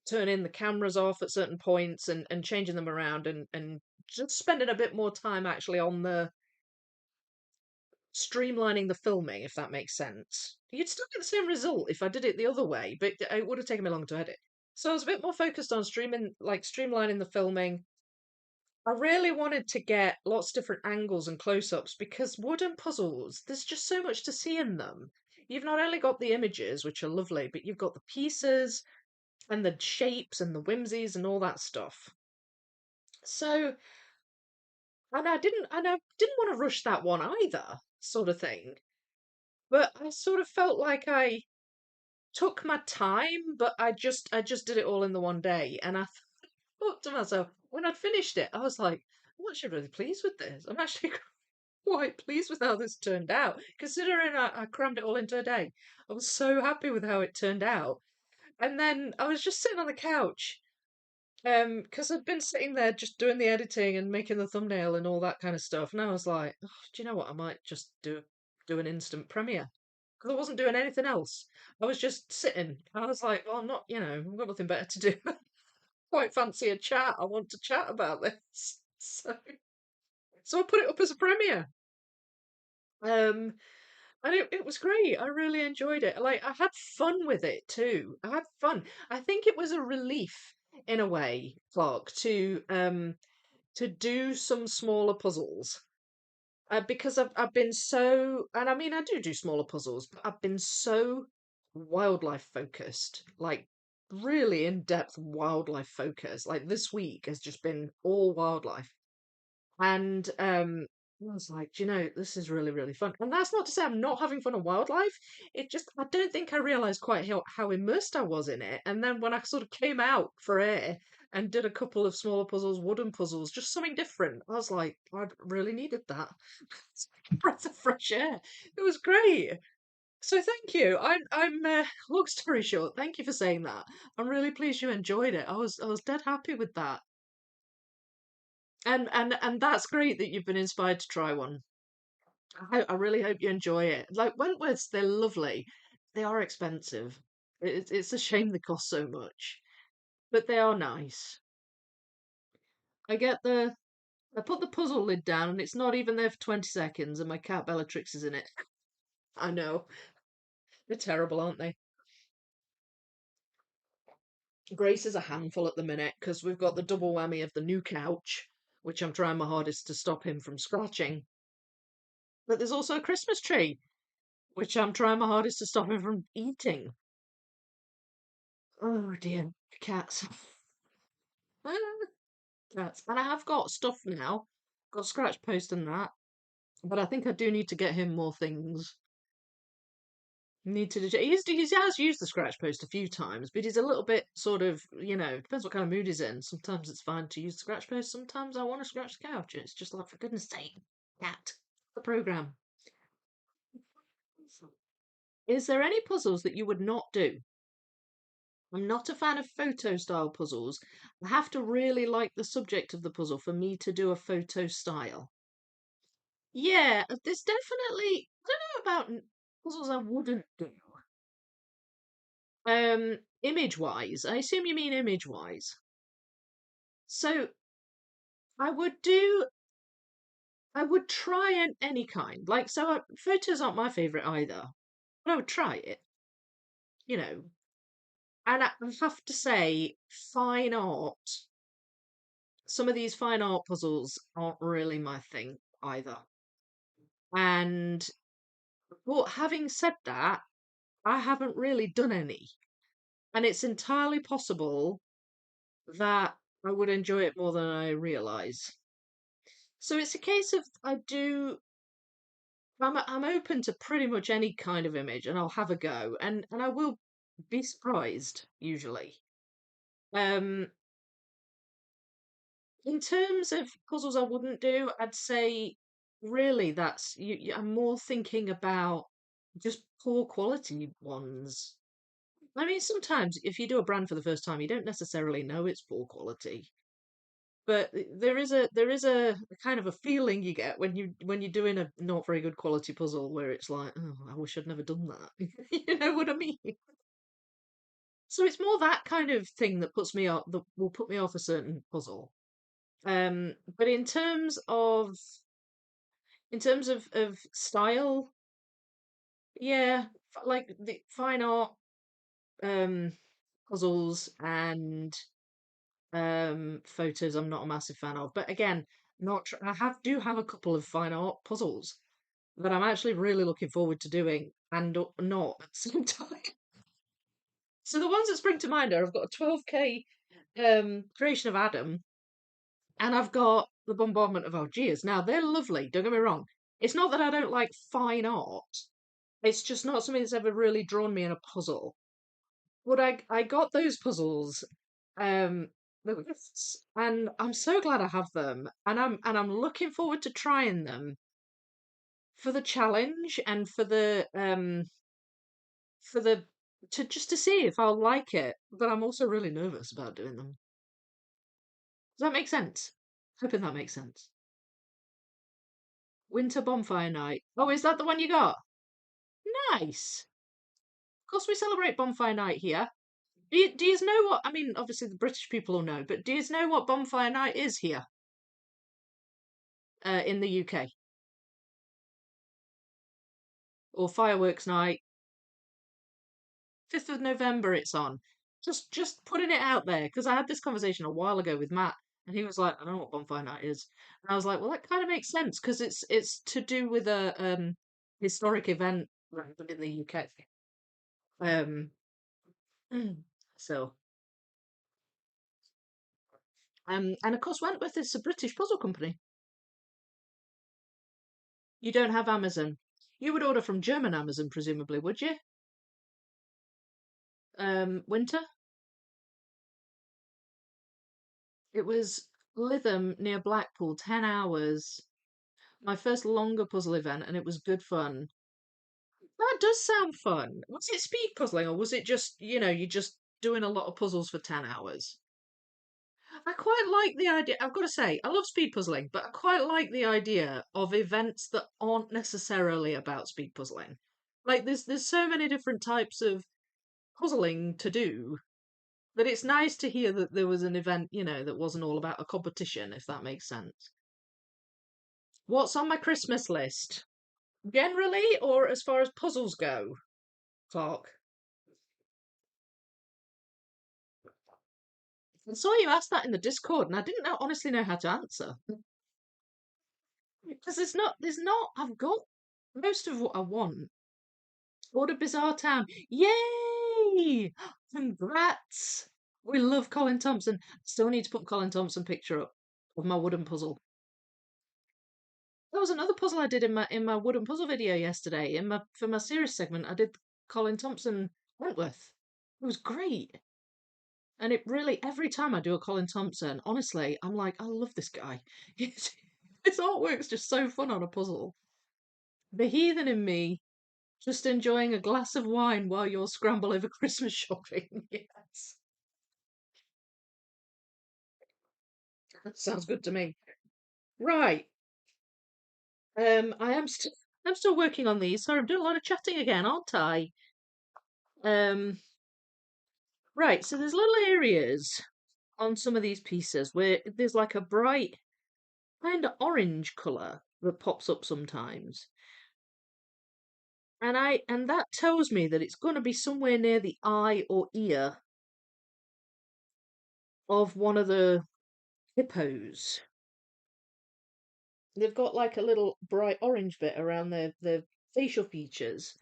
turning the cameras off at certain points and changing them around and just spending a bit more time actually on the streamlining the filming, if that makes sense. You'd still get the same result if I did it the other way, but it would have taken me long to edit. So I was a bit more focused on streamlining the filming. I really wanted to get lots of different angles and close-ups because wooden puzzles, there's just so much to see in them. You've not only got the images, which are lovely, but you've got the pieces and the shapes and the whimsies and all that stuff. So, and I didn't want to rush that one either, sort of thing. But I sort of felt like I took my time, but I just did it all in the one day. And I thought to myself, when I'd finished it, I was like, I'm actually really pleased with this. I'm actually quite pleased with how this turned out, considering I crammed it all into a day. I was so happy with how it turned out. And then I was just sitting on the couch, because I'd been sitting there just doing the editing and making the thumbnail and all that kind of stuff. And I was like, oh, do you know what? I might just do an instant premiere because I wasn't doing anything else. I was just sitting. I was like, well, I'm not, I've got nothing better to do. Quite fancy a chat. I want to chat about this. So I put it up as a premiere. Um, and it was great. I really enjoyed it. Like, I had fun with it too. I had fun. I think it was a relief in a way, Clark, to do some smaller puzzles. Because I've been so, and I mean I do smaller puzzles, but I've been so wildlife focused, like really in depth wildlife focused. Like this week has just been all wildlife, and I was like, "Do you know, this is really, really fun." And that's not to say I'm not having fun on wildlife. It just, I don't think I realised quite how immersed I was in it. And then when I sort of came out for air and did a couple of smaller puzzles, wooden puzzles, just something different, I was like, I really needed that. It's like a breath of fresh air. It was great. So thank you. Long story short, thank you for saying that. I'm really pleased you enjoyed it. I was dead happy with that. And that's great that you've been inspired to try one. I really hope you enjoy it. Like Wentworths, they're lovely. They are expensive. It's a shame they cost so much, but they are nice. I get I put the puzzle lid down and it's not even there for 20 seconds and my cat Bellatrix is in it. I know. They're terrible, aren't they? Grace is a handful at the minute because we've got the double whammy of the new couch, which I'm trying my hardest to stop him from scratching. But there's also a Christmas tree, which I'm trying my hardest to stop him from eating. Oh dear, cats. Cats. And I have got stuff now. Got scratch post and that. But I think I do need to get him more things. Need to. He has used the scratch post a few times, but he's a little bit sort of, depends what kind of mood he's in. Sometimes it's fine to use the scratch post. Sometimes I want to scratch the couch. And it's just like, for goodness sake, cat, the program. Is there any puzzles that you would not do? I'm not a fan of photo style puzzles. I have to really like the subject of the puzzle for me to do a photo style. Yeah, there's definitely, I don't know about puzzles I wouldn't do. Image wise, I assume you mean image wise. So I would do, I would try any kind. Like, so photos aren't my favorite either, but I would try it, you know. And I have to say, fine art, some of these fine art puzzles aren't really my thing either. And, but having said that, I haven't really done any. And it's entirely possible that I would enjoy it more than I realise. So it's a case of I'm open to pretty much any kind of image and I'll have a go and I will be surprised usually. Um in terms of puzzles I wouldn't do, I'd say really I'm more thinking about just poor quality ones. I mean, sometimes if you do a brand for the first time, you don't necessarily know it's poor quality. But there is a kind of a feeling you get when you're doing a not very good quality puzzle where it's like, oh, I wish I'd never done that. You know what I mean? So it's more that kind of thing that puts me off that will put me off a certain puzzle. But in terms of style, yeah, like the fine art um puzzles and photos I'm not a massive fan of. But again, not I have do have a couple of fine art puzzles that I'm actually really looking forward to doing and not at the same time. So the ones that spring to mind are I've got a 12K creation of Adam and I've got the bombardment of Algiers. Now they're lovely, don't get me wrong. It's not that I don't like fine art. It's just not something that's ever really drawn me in a puzzle. But I got those puzzles um the gifts, and I'm so glad I have them and I'm looking forward to trying them for the challenge and for the to just to see if I'll like it. But I'm also really nervous about doing them. Does that make sense? Hoping that makes sense. Winter bonfire night. Oh, is that the one you got? Nice. Of course, we celebrate bonfire night here. Do you know what? I mean, obviously the British people will know, but do you know what bonfire night is here in the UK or fireworks night? 5th of November it's on. Just putting it out there because I had this conversation a while ago with Matt and he was like, I don't know what bonfire night is. And I was like, well, that kind of makes sense because it's to do with a historic event that happened in the UK. Um, so and of course Wentworth is a British puzzle company. You don't have Amazon. You would order from German Amazon, presumably, would you? Winter? It was Lytham near Blackpool, 10 hours. My first longer puzzle event, and it was good fun. That does sound fun. Was it speed puzzling, or was it just, you're just doing a lot of puzzles for 10 hours? I quite like the idea. I've got to say, I love speed puzzling, but I quite like the idea of events that aren't necessarily about speed puzzling. Like there's so many different types of puzzling to do that it's nice to hear that there was an event, that wasn't all about a competition, if that makes sense. What's on my Christmas list? Generally, or as far as puzzles go, Clark? I saw you ask that in the Discord, and I didn't honestly know how to answer. Because I've got most of what I want. What a bizarre town. Yay! Congrats! We love Colin Thompson. Still need to put Colin Thompson picture up of my wooden puzzle. There was another puzzle I did in my wooden puzzle video yesterday. For my series segment, I did Colin Thompson Wentworth. It was great. And it really, every time I do a Colin Thompson, honestly, I'm like, I love this guy. His artwork's just so fun on a puzzle. The heathen in me just enjoying a glass of wine while you're scramble over Christmas shopping. Yes. That sounds good to me. Right. I'm still working on these. Sorry, I'm doing a lot of chatting again, aren't I? Um, right, so there's little areas on some of these pieces where there's like a bright kind of orange colour that pops up sometimes. And that tells me that it's going to be somewhere near the eye or ear of one of the hippos. They've got like a little bright orange bit around their facial features.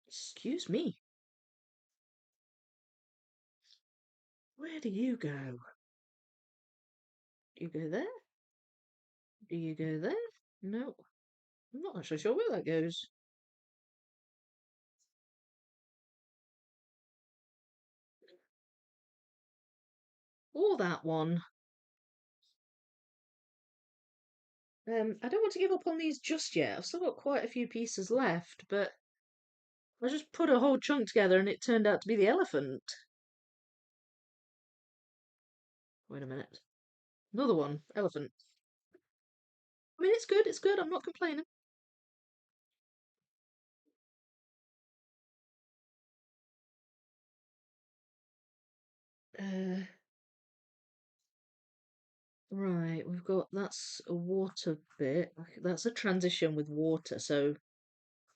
Excuse me. Where do you go? Do you go there? Do you go there? No, I'm not actually sure where that goes. Or that one. I don't want to give up on these just yet. I've still got quite a few pieces left, but I just put a whole chunk together and it turned out to be the elephant. Wait a minute. Another one. Elephant. I mean, it's good. It's good. I'm not complaining. Uh, right. That's a water bit. That's a transition with water. So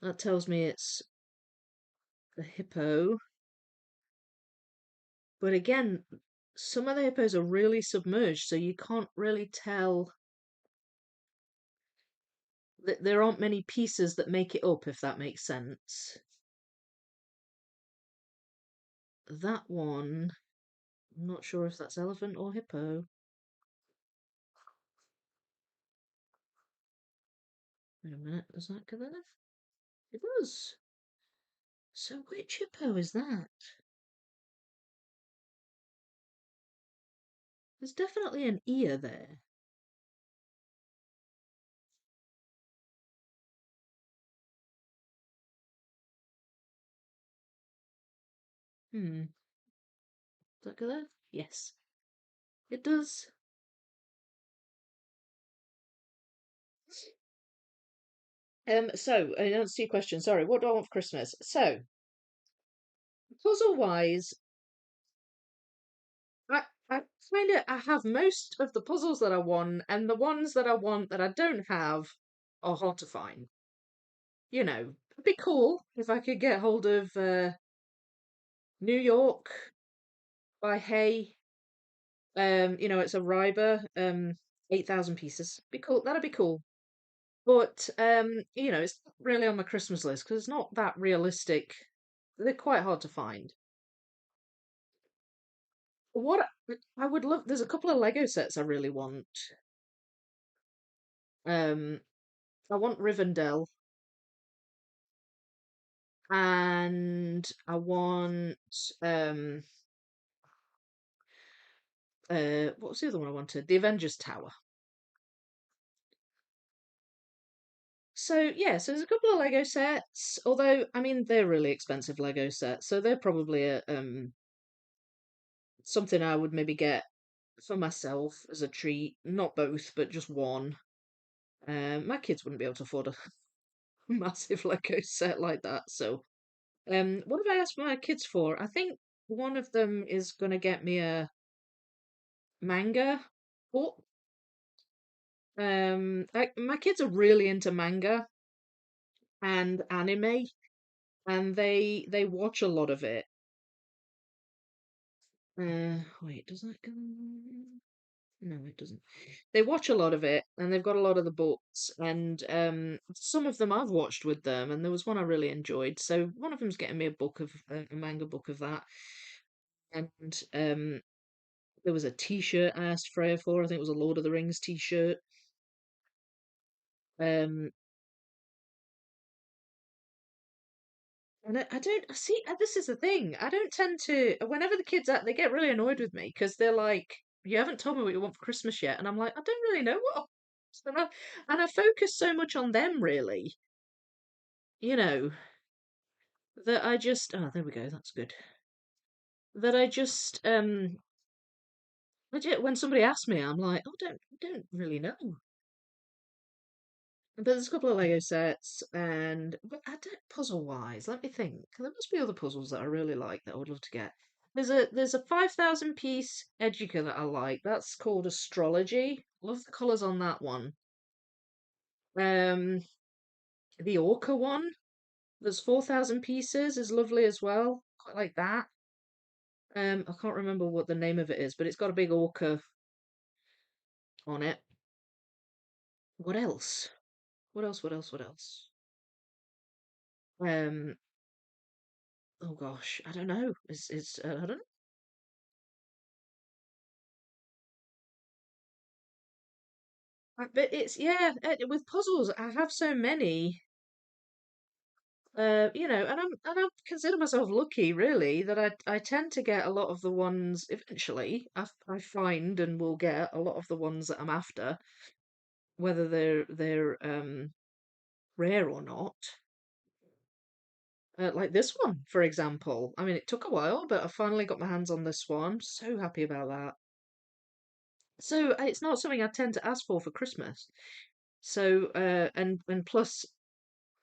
that tells me it's the hippo. But again, some of the hippos are really submerged, so you can't really tell that there aren't many pieces that make it up, if that makes sense. That one, I'm not sure if that's elephant or hippo. Wait a minute, does that go there? It does. So which hippo is that? There's definitely an ear there. Hmm. Does that go there? Yes. It does. So, in answer to your question, sorry, what do I want for Christmas? So, puzzle-wise, I I have most of the puzzles that I want, and the ones that I want that I don't have are hard to find. It'd be cool if I could get hold of New York by Hay. It's a Riber, 8,000 pieces. Be cool. That'd be cool. But it's not really on my Christmas list because it's not that realistic. They're quite hard to find. What I would love, there's a couple of Lego sets I really want. Um, I want Rivendell, and I want um what was the other one I wanted? The Avengers Tower. So yeah, so there's a couple of Lego sets, although I mean they're really expensive Lego sets, so they're probably a something I would maybe get for myself as a treat. Not both, but just one. My kids wouldn't be able to afford a massive Lego set like that. So, what have I asked my kids for? I think one of them is going to get me a manga book. My kids are really into manga and anime, and they watch a lot of it. Wait, does that go? No, it doesn't. They watch a lot of it, and they've got a lot of the books, and some of them I've watched with them, and there was one I really enjoyed. So one of them's getting me a book of a manga book of that, and there was a T-shirt I asked Freya for. I think it was a Lord of the Rings T-shirt. Um, and I don't see. This is the thing. I don't tend to. Whenever the kids they get really annoyed with me because they're like, "You haven't told me what you want for Christmas yet," and I'm like, "I don't really know what." And I focus so much on them, really, you know, that I just. Oh, there we go. That's good. That when somebody asks me, I'm like, "Oh, don't really know." But there's a couple of Lego sets, and but I don't puzzle wise. Let me think. There must be other puzzles that I really like that I would love to get. There's a 5,000 piece Educa that I like. That's called Astrology. Love the colours on that one. Um, the Orca one. There's 4,000 pieces is lovely as well. Quite like that. I can't remember what the name of it is, but it's got a big orca on it. What else? What else? What else? What else? Um, oh gosh, I don't know. I don't know. But it's yeah, with puzzles, I have so many. And I consider myself lucky, really, that I tend to get a lot of the ones eventually. I find and will get a lot of the ones that I'm after, whether they're rare or not. Like this one, for example. I mean, it took a while, but I finally got my hands on this one. So happy about that. So it's not something I tend to ask for Christmas. So and plus,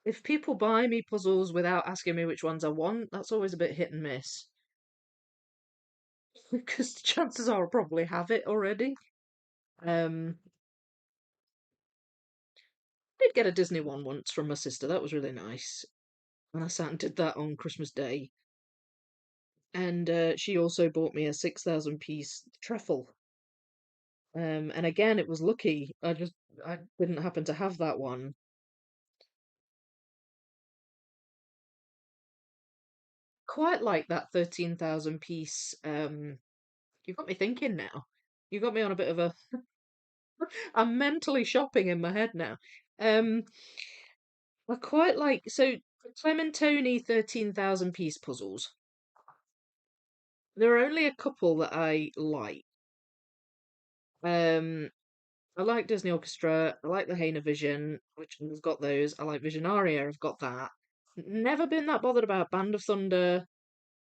if people buy me puzzles without asking me which ones I want, that's always a bit hit and miss. Because the chances are I'll probably have it already. Um, I did get a Disney one once from my sister. That was really nice. And I sat and did that on Christmas Day. And she also bought me a 6,000 piece truffle. And again, it was lucky. I didn't happen to have that one. Quite like that 13,000 piece. You got me thinking now. You got me on a bit of a. I'm mentally shopping in my head now. Um, I quite like so Clementoni 13,000 piece puzzles. There are only a couple that I like. Um, I like Disney Orchestra. I like the Haina Vision, which has got those. I like Visionaria. I've got that. Never been that bothered about Band of Thunder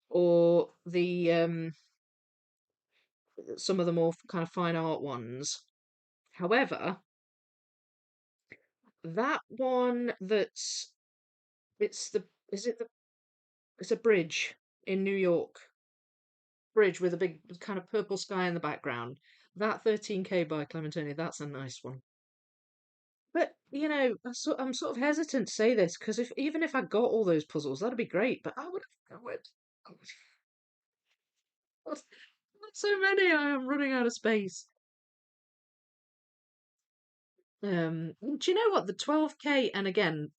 or the some of the more kind of fine art ones. However, that one that's it's the is it the it's a bridge in New York. Bridge with a big kind of purple sky in the background. That 13K by Clementoni, that's a nice one. But I'm sort of hesitant to say this because if even if I got all those puzzles, that'd be great. But I would so many. I am running out of space. Do you know what the 12K? And again,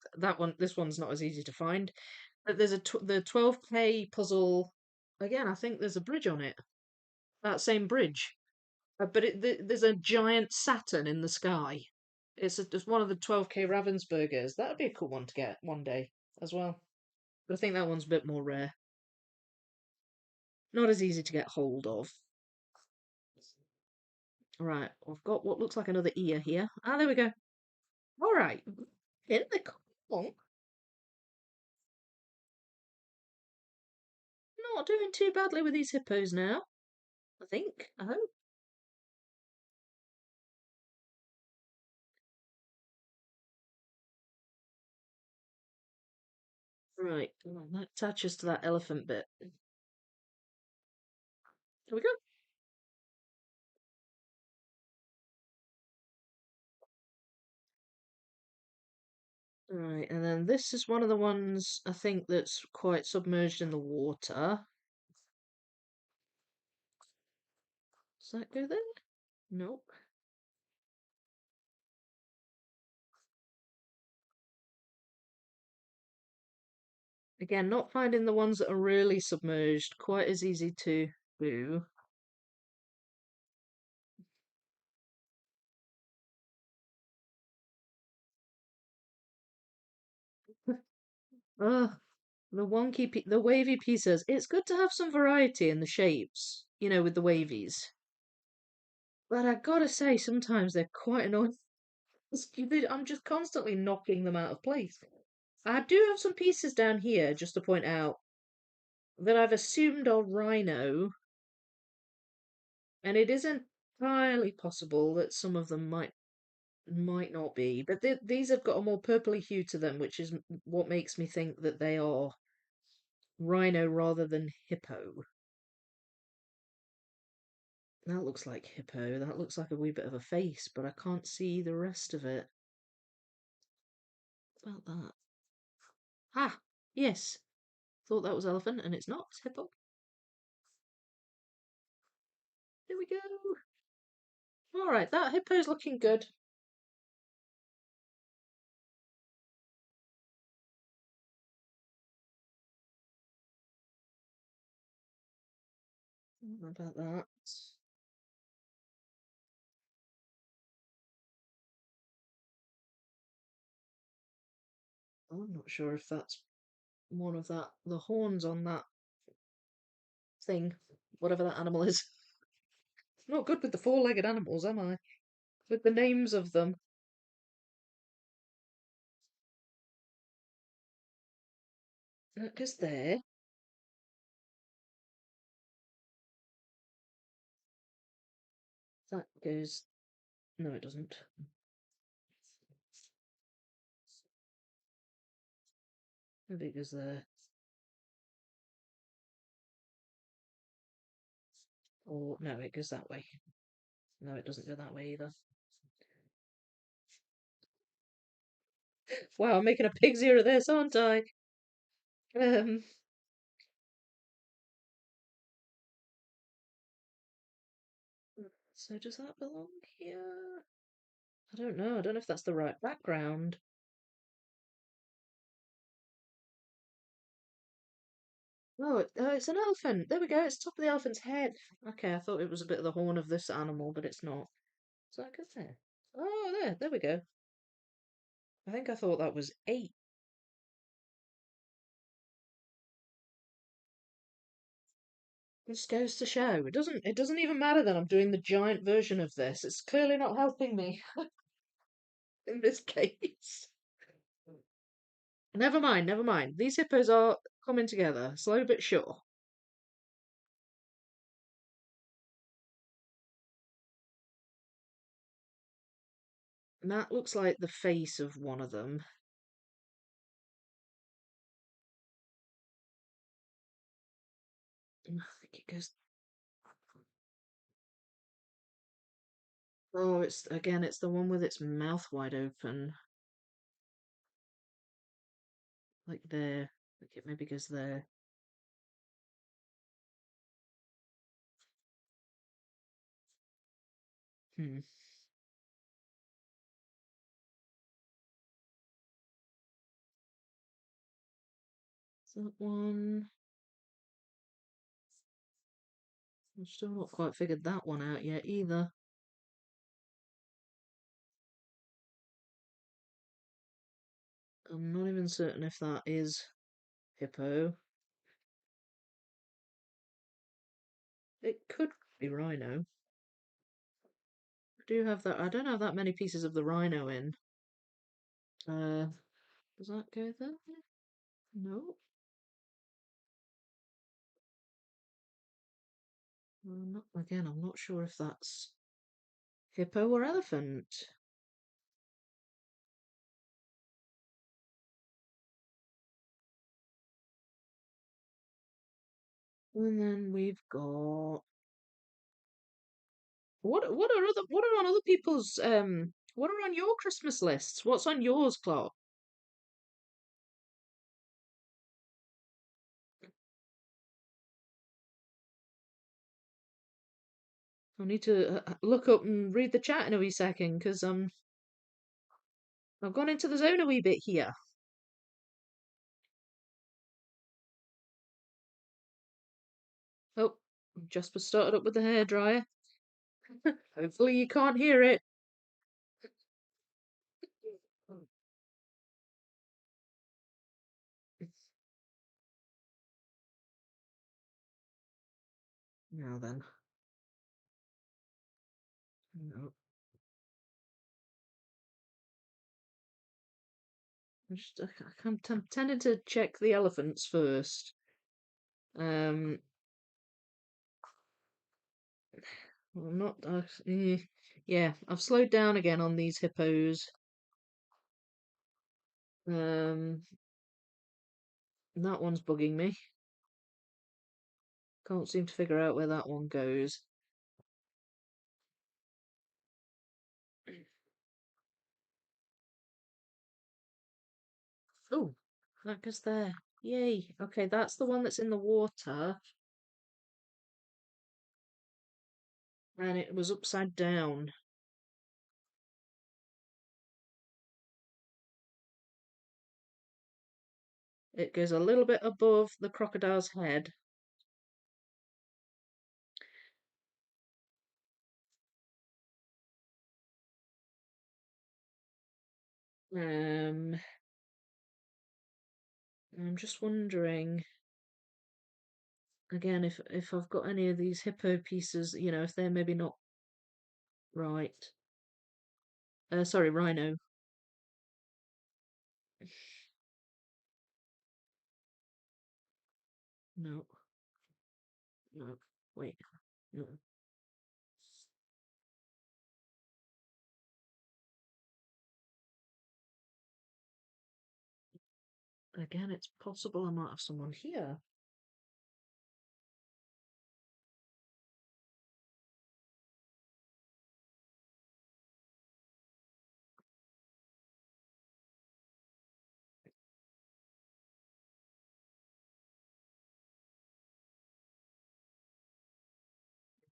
this one's not as easy to find. But there's the 12K puzzle. Again, I think there's a bridge on it. That same bridge. But there's a giant Saturn in the sky. It's one of the 12K Ravensburgers. That'd be a cool one to get one day as well. But I think that one's a bit more rare. Not as easy to get hold of. Right, I've got what looks like another ear here. Ah, there we go. All right. In the along. Not doing too badly with these hippos now. I think. I hope. Right. Well, that attaches to that elephant bit. There we go. Right, and then this is one of the ones I think that's quite submerged in the water. Does that go there? Nope. Again, not finding the ones that are really submerged quite as easy to do. Ugh, the wavy pieces. It's good to have some variety in the shapes, with the wavies. But I gotta say, sometimes they're quite annoying. I'm just constantly knocking them out of place. I do have some pieces down here, just to point out, that I've assumed are rhino, and it is entirely possible that some of them might not be. But these have got a more purpley hue to them, which is what makes me think that they are rhino rather than hippo. That looks like hippo. That looks like a wee bit of a face, but I can't see the rest of it. What about that? Ah, yes. Thought that was elephant, and it's not. It's hippo. There we go. All right, that hippo's looking good. What about that? I'm not sure if that's one of the horns on that thing, whatever that animal is. Not good with the four-legged animals, am I? With the names of them. That goes there. That goes. No, it doesn't. Maybe it goes there. Or no, it goes that way. No, it doesn't go that way either. Wow, I'm making a pig's ear of this, aren't I? Um, so does that belong here? I don't know. I don't know if that's the right background. Oh, it's an elephant. There we go. It's top of the elephant's head. Okay, I thought it was a bit of the horn of this animal, but it's not. So that goes there. Oh, there we go. I think I thought that was 8. This goes to show. It doesn't even matter that I'm doing the giant version of this. It's clearly not helping me in this case. Never mind, never mind. These hippos are coming together, slow but sure. And that looks like the face of one of them. I think it goes. Oh, it's the one with its mouth wide open, like there. Like it maybe goes there. Hmm. That one. I've still not quite figured that one out yet either. I'm not even certain if that is hippo. It could be rhino. I do have that. I don't have that many pieces of the rhino in. Does that go there? No. Again, I'm not sure if that's hippo or elephant. And then we've got what are on other people's what are on your Christmas lists? What's on yours, Clark? I need to look up and read the chat in a wee second because I've gone into the zone a wee bit here. Oh, just was started up with the hairdryer. Hopefully you can't hear it. Now then. No. I'm tending to check the elephants first. Um, I'm not. Yeah, I've slowed down again on these hippos. Um, that one's bugging me. Can't seem to figure out where that one goes. Oh, that goes there. Yay. Okay, that's the one that's in the water. And it was upside down. It goes a little bit above the crocodile's head. Um, I'm just wondering again if I've got any of these hippo pieces, if they're maybe not right. Sorry, rhino. No, no, wait, no. Again, it's possible I might have someone here.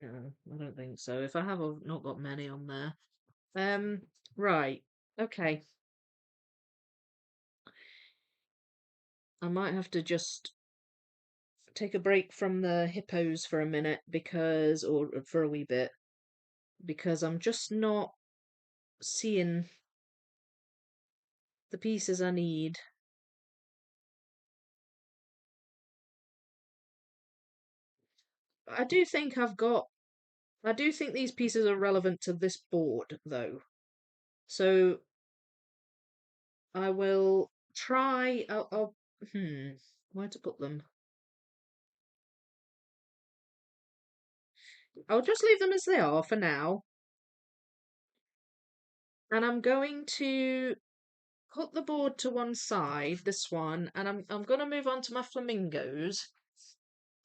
No, I don't think so. If I have, I've not got many on there. Um, right. Okay. I might have to just take a break from the hippos for a minute or for a wee bit, because I'm just not seeing the pieces I need. I do think I do think these pieces are relevant to this board, though. So I will try. Where to put them? I'll just leave them as they are for now. And I'm going to put the board to one side, this one, and I'm going to move on to my flamingos.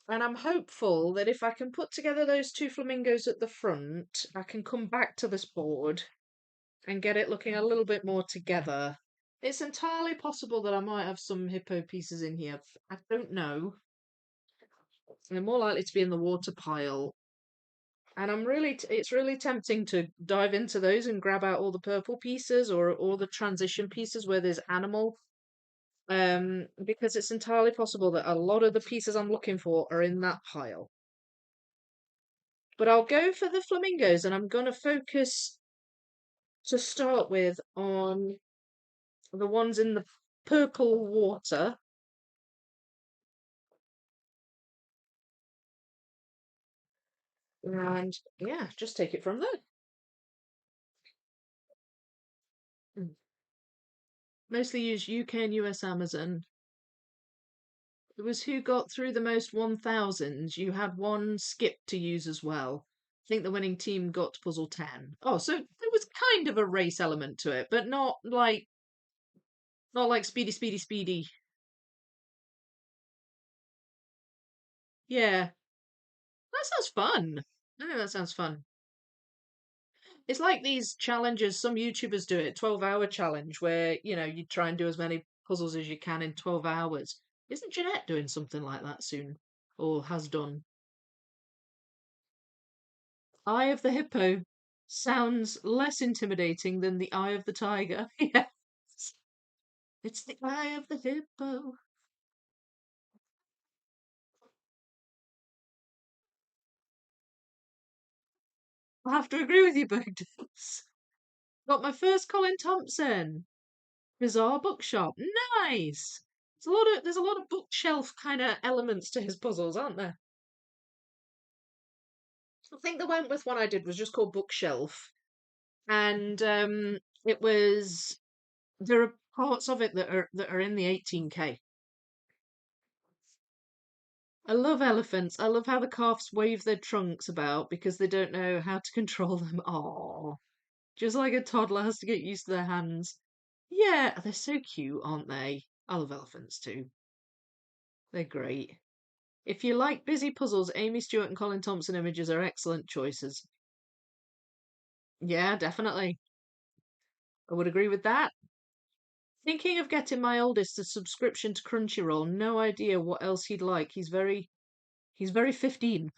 And I'm hopeful that if I can put together those two flamingos at the front, I can come back to this board and get it looking a little bit more together. It's entirely possible that I might have some hippo pieces in here. I don't know. They're more likely to be in the water pile. And it's really tempting to dive into those and grab out all the purple pieces or all the transition pieces where there's animal. Because it's entirely possible that a lot of the pieces I'm looking for are in that pile. But I'll go for the flamingos and I'm going to focus to start with on the ones in purple water. And yeah, just take it from there. Mm. Mostly use UK and US Amazon. It was who got through the most 1000s. You had one skip to use as well. I think the winning team got to puzzle 10. Oh, so there was kind of a race element to it, but not like speedy, speedy, speedy. Yeah, that sounds fun. I think that sounds fun. It's like these challenges, some YouTubers do it, 12-hour challenge, where, you try and do as many puzzles as you can in 12 hours. Isn't Jeanette doing something like that soon? Or has done? Eye of the Hippo sounds less intimidating than the Eye of the Tiger. Yes. It's the Eye of the Hippo. I have to agree with you, Bogdan. Got my first Colin Thompson. Bizarre bookshop. Nice. There's a lot of bookshelf kind of elements to his puzzles, aren't there? I think the Wentworth one I did was just called Bookshelf, and it was there are parts of it that are in the 18K. I love elephants. I love how the calves wave their trunks about because they don't know how to control them. Oh, just like a toddler has to get used to their hands. Yeah, they're so cute, aren't they? I love elephants too. They're great. If you like busy puzzles, Amy Stewart and Colin Thompson images are excellent choices. Yeah, definitely. I would agree with that. Thinking of getting my oldest a subscription to Crunchyroll. No idea what else he'd like. He's very 15.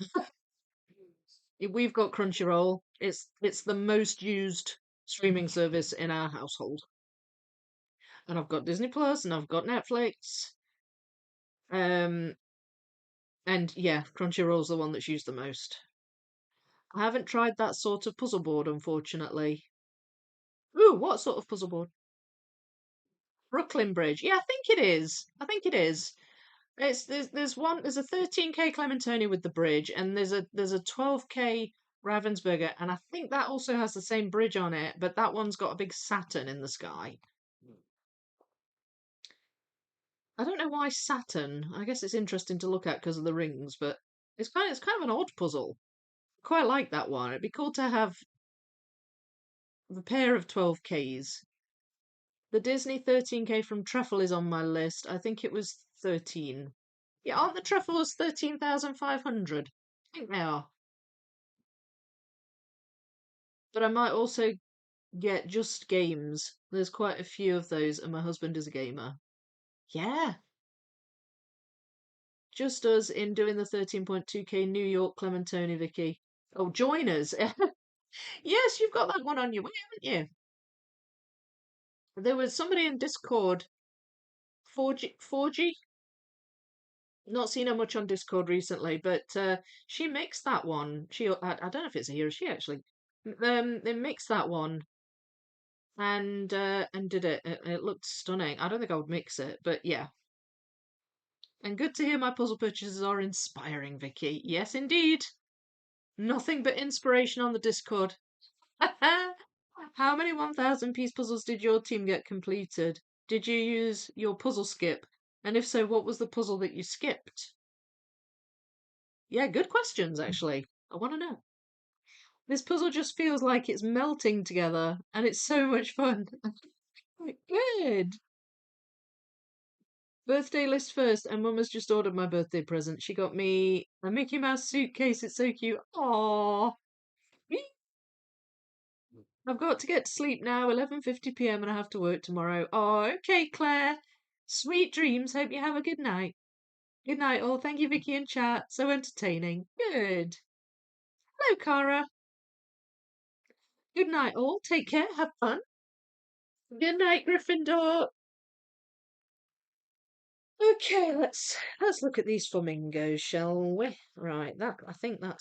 We've got Crunchyroll. It's the most used streaming service in our household. And I've got Disney Plus and I've got Netflix. Um and yeah, Crunchyroll's the one that's used the most. I haven't tried that sort of puzzle board, unfortunately. Ooh, what sort of puzzle board? Brooklyn Bridge. Yeah, I think it is. I think it is. There's a 13K Clementoni with the bridge, and there's a 12K Ravensburger, and I think that also has the same bridge on it, but that one's got a big Saturn in the sky. I don't know why Saturn. I guess it's interesting to look at because of the rings, but it's kind of an odd puzzle. Quite like that one. It'd be cool to have the pair of 12Ks. The Disney 13K from Truffle is on my list. I think it was 13. Yeah, aren't the Truffles 13,500? I think they are. But I might also get Just Games. There's quite a few of those, and my husband is a gamer. Yeah, just us in doing the 13.2K New York Clementoni, Vicky. Oh, join us. Yes, you've got that one on your way, haven't you? There was somebody in Discord, 4G, 4G. Not seen her much on Discord recently, but she mixed that one. I don't know if it's a he or she actually. They mixed that one and did it. It looked stunning. I don't think I would mix it, but yeah. And good to hear my puzzle purchases are inspiring, Vicky. Yes, indeed. Nothing but inspiration on the Discord. How many 1000-piece puzzles did your team get completed? Did you use your puzzle skip? And if so, what was the puzzle that you skipped? Yeah, good questions, actually. I want to know. This puzzle just feels like it's melting together, and it's so much fun. Good. Birthday list first, and Mum has just ordered my birthday present. She got me a Mickey Mouse suitcase. It's so cute. Aww. I've got to get to sleep now, 11:50 p.m., and I have to work tomorrow. Oh, okay, Claire. Sweet dreams. Hope you have a good night. Good night, all. Thank you, Vicky and chat. So entertaining. Good. Hello, Cara. Good night, all. Take care. Have fun. Good night, Gryffindor. Okay, let's look at these flamingos, shall we? Right, I think that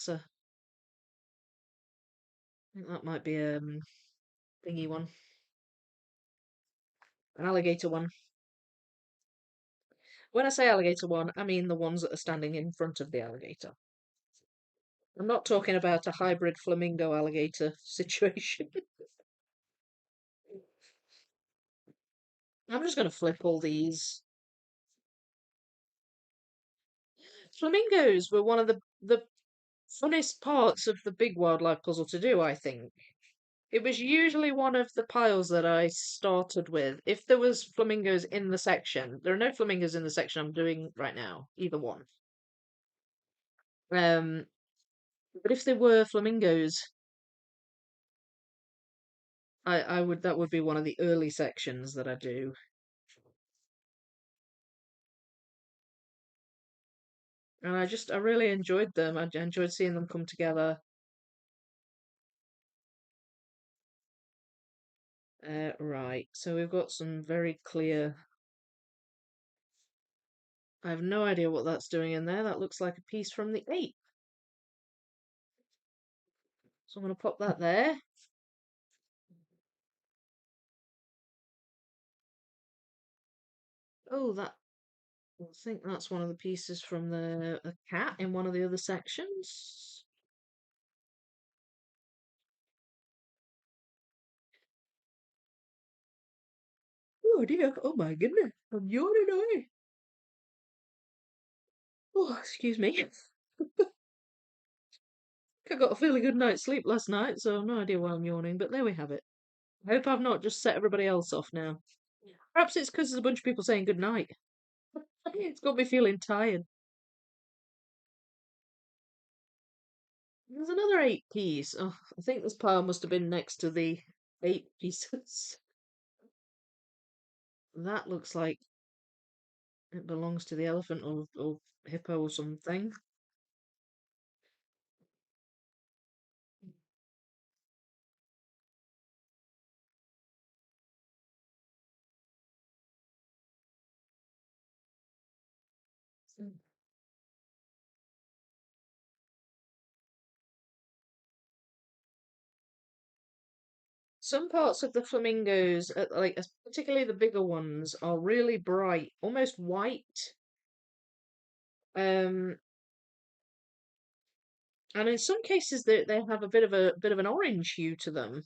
might be a thingy one, an alligator one. When I say alligator one, I mean the ones that are standing in front of the alligator. I'm not talking about a hybrid flamingo alligator situation. I'm just going to flip all these. Flamingos were one of the funnest parts of the big wildlife puzzle to do, I think. It was usually one of the piles that I started with. If there was flamingos in the section, there are no flamingos in the section I'm doing right now, either one. Um, but if there were flamingos, I would that would be one of the early sections that I do. And I really enjoyed them. I enjoyed seeing them come together. Right, so we've got some very clear. I have no idea what that's doing in there. That looks like a piece from the ape. So I'm going to pop that there. Oh, I think that's one of the pieces from the cat in one of the other sections. Oh dear, oh my goodness, I'm yawning away. Oh, excuse me. I got a fairly good night's sleep last night, so no idea why I'm yawning, but there we have it. I hope I've not just set everybody else off now. Perhaps it's because there's a bunch of people saying good night. It's got me feeling tired. There's another eight piece. Oh, I think this pile must have been next to the eight pieces. That looks like it belongs to the elephant or hippo or something. Some parts of the flamingos, particularly the bigger ones, are really bright, almost white. Um, and in some cases they have a bit of an orange hue to them.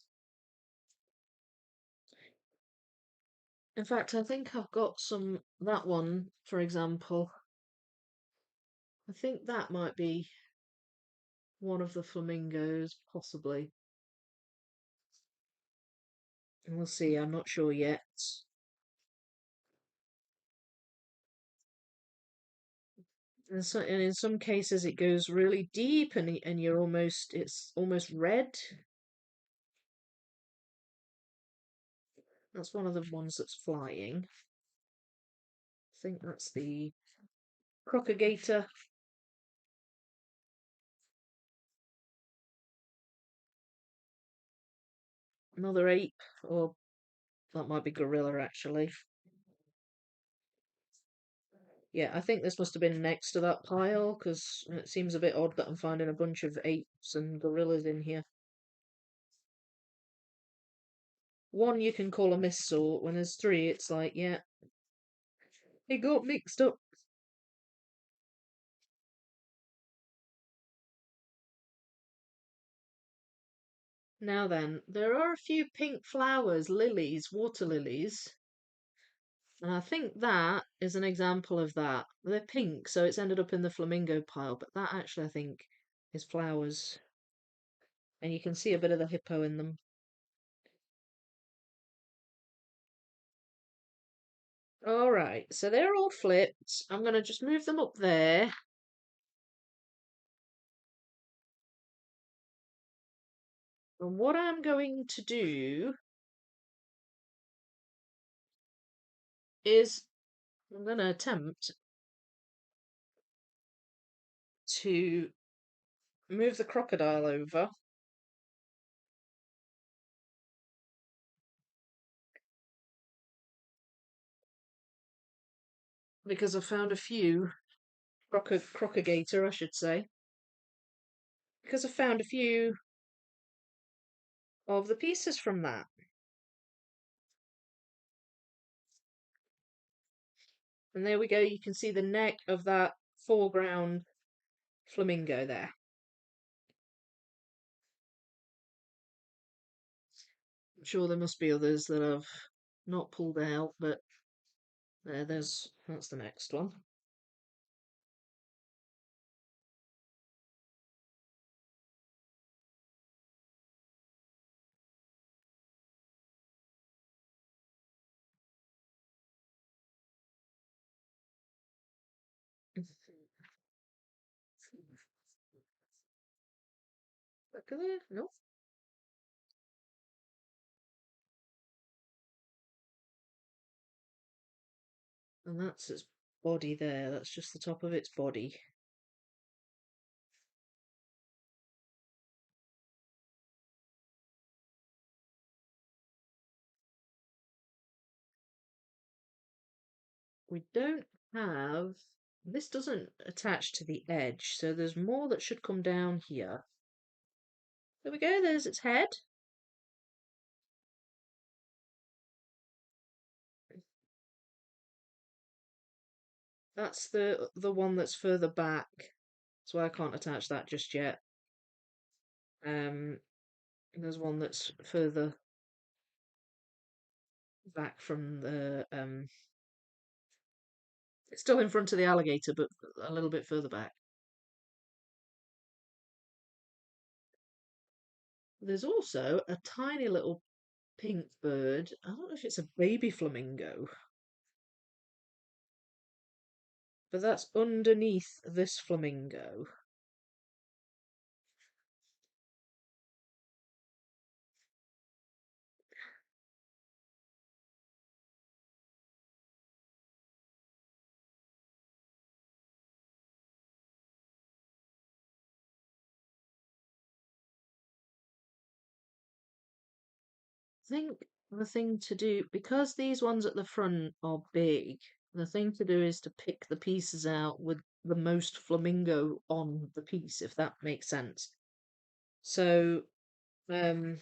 In fact, I think I've got that one, for example. I think that might be one of the flamingos, possibly. We'll see, I'm not sure yet. And in some cases it goes really deep and it's almost red. That's one of the ones that's flying. I think that's the crocagator. Another ape, or that might be gorilla actually. Yeah, I think this must have been next to that pile because it seems a bit odd that I'm finding a bunch of apes and gorillas in here. One you can call a missort. When there's three, it's like, yeah, it got mixed up. Now then, there are a few pink flowers, lilies, water lilies. And I think that is an example of that. They're pink, so it's ended up in the flamingo pile, but that actually, I think, is flowers. And you can see a bit of the hippo in them. All right, so they're all flipped. I'm going to just move them up there. And what I'm going to do is I'm going to attempt to move the crocodile over because I found a few crocagator, I should say, because I found a few of the pieces from that. And there we go, you can see the neck of that foreground flamingo there. I'm sure there must be others that I've not pulled out, but that's the next one. Look at there. Nope. And that's its body there. That's just the top of its body. We don't have... This doesn't attach to the edge, so there's more that should come down here. There we go, there's its head. That's the one that's further back, so I can't attach that just yet. There's one that's further back from the it's still in front of the alligator, but a little bit further back. There's also a tiny little pink bird. I don't know if it's a baby flamingo, but that's underneath this flamingo. I think the thing to do, because these ones at the front are big, the thing to do is to pick the pieces out with the most flamingo on the piece, if that makes sense. So, um,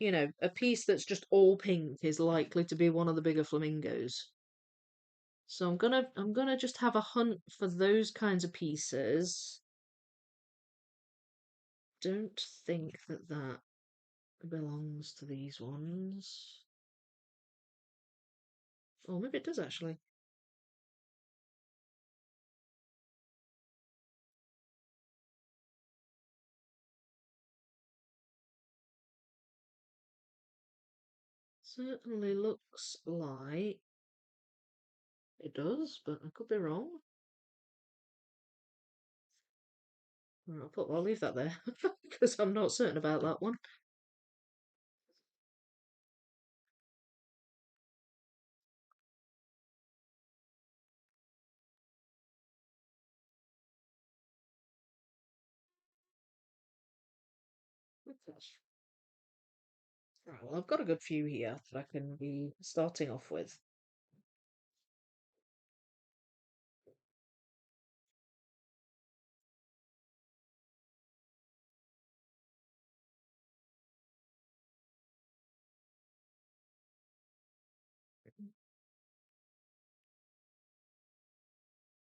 a piece that's just all pink is likely to be one of the bigger flamingos. So I'm gonna just have a hunt for those kinds of pieces. Don't think that that belongs to these ones. Oh, maybe it does actually. Certainly looks like it does, but I could be wrong. Right, I'll leave that there because I'm not certain about that one. Okay. Right, well, I've got a good few here that I can be starting off with.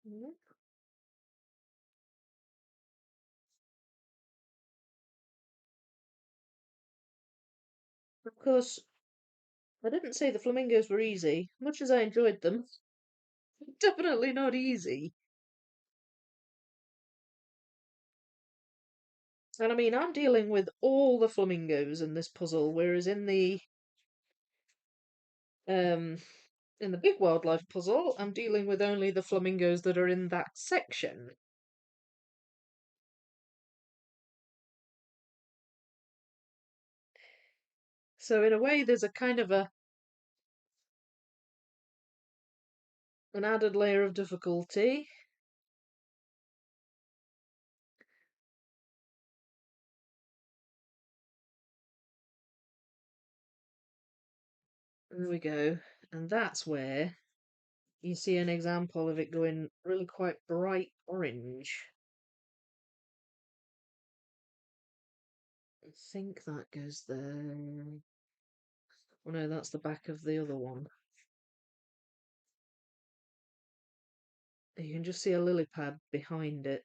Mhm. Of course, I didn't say the flamingos were easy. Much as I enjoyed them, definitely not easy. And I mean, I'm dealing with all the flamingos in this puzzle, whereas um in the big wildlife puzzle, I'm dealing with only the flamingos that are in that section. So in a way, there's a kind of an added layer of difficulty. There we go. And that's where you see an example of it going really quite bright orange. I think that goes there. Oh no, that's the back of the other one. You can just see a lily pad behind it.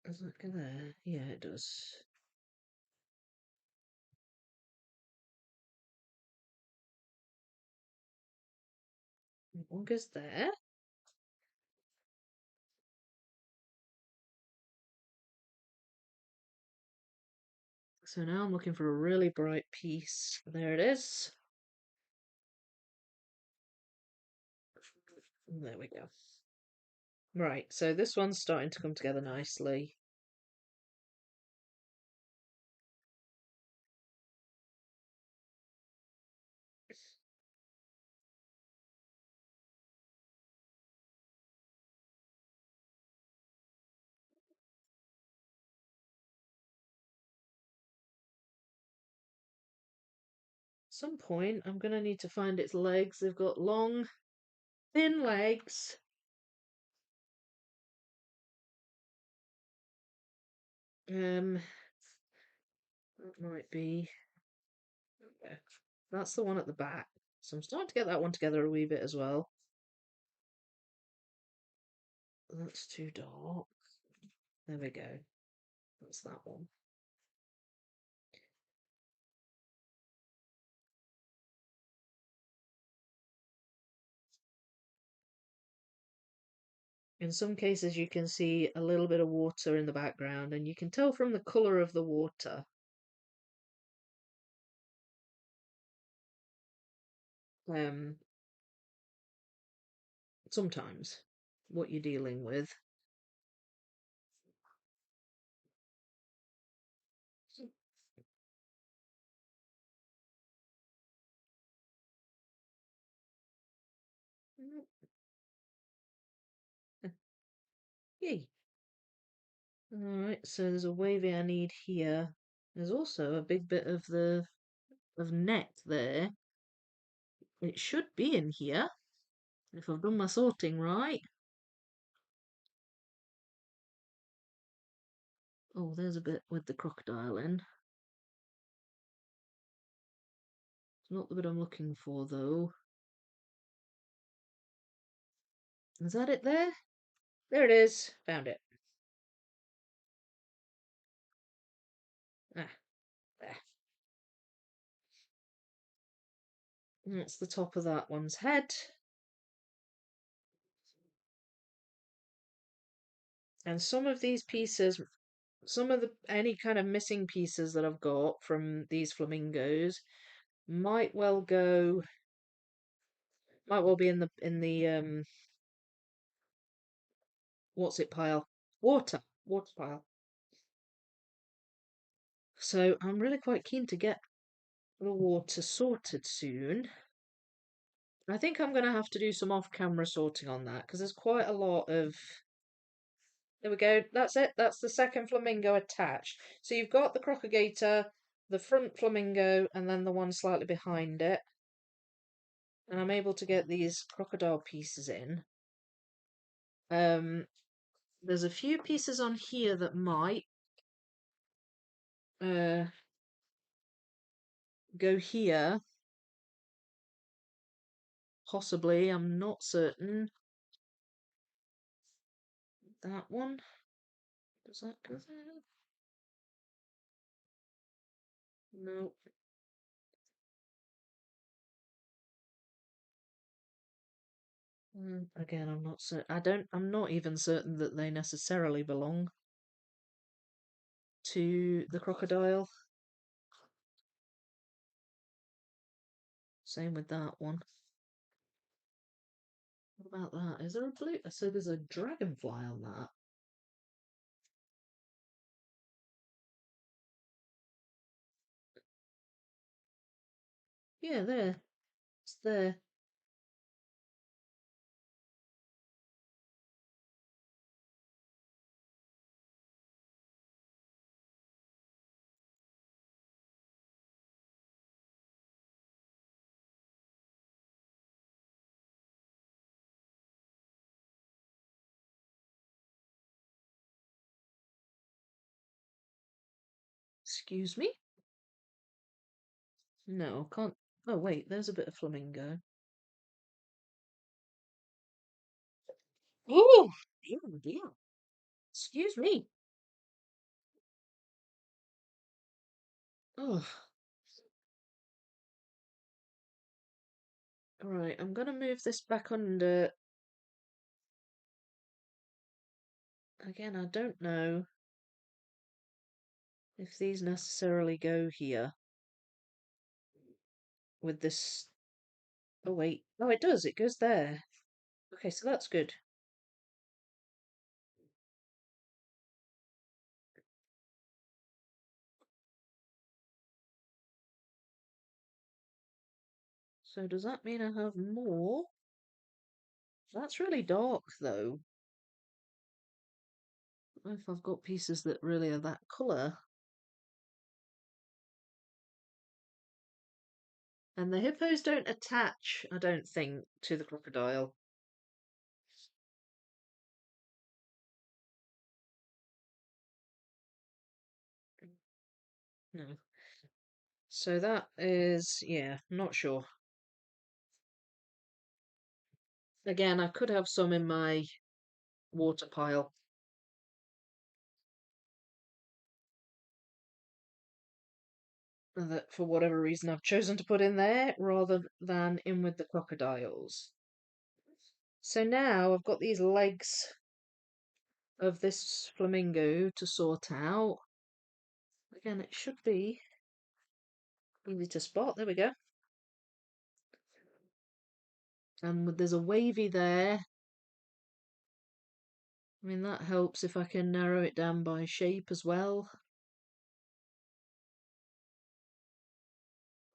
Does that go there? Yeah, it does. One goes there. So now I'm looking for a really bright piece. There it is. There we go. Right, so this one's starting to come together nicely. At some point, I'm going to need to find its legs. They've got long, thin legs. That might be. Yeah, that's the one at the back. So I'm starting to get that one together a wee bit as well. That's too dark. There we go. That's that one. In some cases, you can see a little bit of water in the background, and you can tell from the colour of the water. Um, Sometimes what you're dealing with. Yay. Alright, so there's a wavy I need here. There's also a big bit of net there. It should be in here, if I've done my sorting right. Oh, there's a bit with the crocodile in. It's not the bit I'm looking for, though. Is that it there? There it is. Found it. Ah, there. That's the top of that one's head. And some of these pieces, some of the any kind of missing pieces that I've got from these flamingos might well be in the what's it pile? Water pile. So I'm really quite keen to get the water sorted soon. I think I'm going to have to do some off-camera sorting on that because there's quite a lot of. There we go. That's it. That's the second flamingo attached. So you've got the crocodile, the front flamingo, and then the one slightly behind it. And I'm able to get these crocodile pieces in. There's a few pieces on here that might go here. Possibly, I'm not certain. That one. Does that go there? No. Again, I'm not certain. I'm not even certain that they necessarily belong to the crocodile. Same with that one. What about that? Is there a blue? So there's a dragonfly on that. Yeah, there. It's there. Excuse me? No, can't. Oh, wait, there's a bit of flamingo. Oh, dear, dear. Excuse me. Oh, all right. I'm gonna move this back under. Again, I don't know if these necessarily go here with this. Oh, wait. Oh, it does. It goes there. Okay, so that's good. So does that mean I have more? That's really dark, though. I don't know if I've got pieces that really are that colour. And the hippos don't attach, I don't think, to the crocodile. No. So that is, yeah, not sure. Again, I could have some in my water pile that, for whatever reason, I've chosen to put in there rather than in with the crocodiles. So now I've got these legs of this flamingo to sort out. Again, it should be easy to spot. There we go. And there's a wavy there. I mean, that helps if I can narrow it down by shape as well.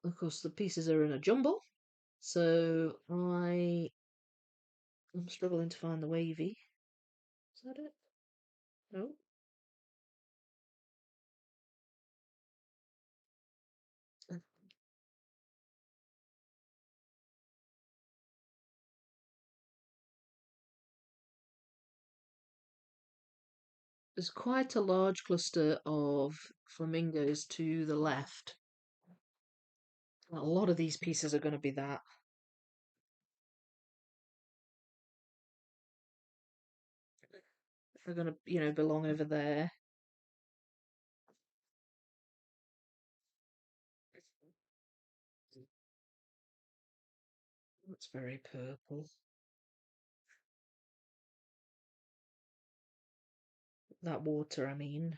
Of course, the pieces are in a jumble, so I'm struggling to find the wavy. Is that it? No. There's quite a large cluster of flamingos to the left. A lot of these pieces are going to be that. They're going to, belong over there. That's very purple. That water, I mean.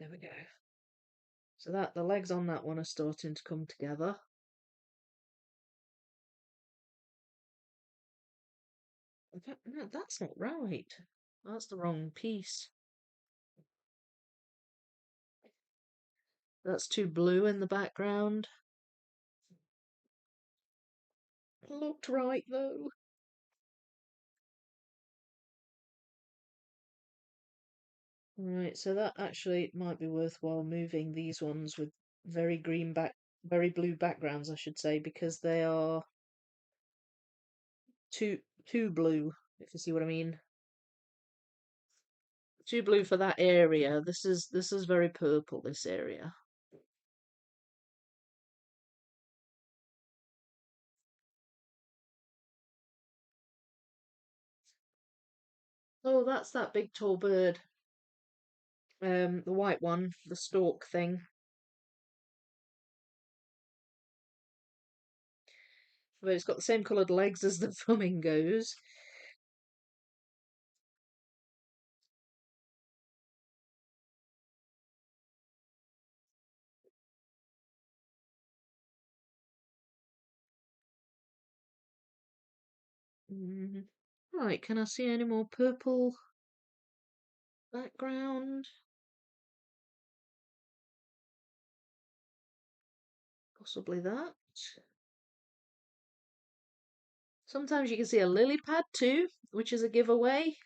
There we go. So that the legs on that one are starting to come together. No, that's not right. That's the wrong piece. That's too blue in the background. Looked right though. Right, so that actually might be worthwhile moving these ones with very blue backgrounds, I should say, because they are too blue, if you see what I mean. Too blue for that area. This is very purple, this area. Oh, that's that big tall bird. The white one, the stork thing. But it's got the same coloured legs as the flamingos. Mm. Right, can I see any more purple background? Possibly that. Sometimes you can see a lily pad too, which is a giveaway.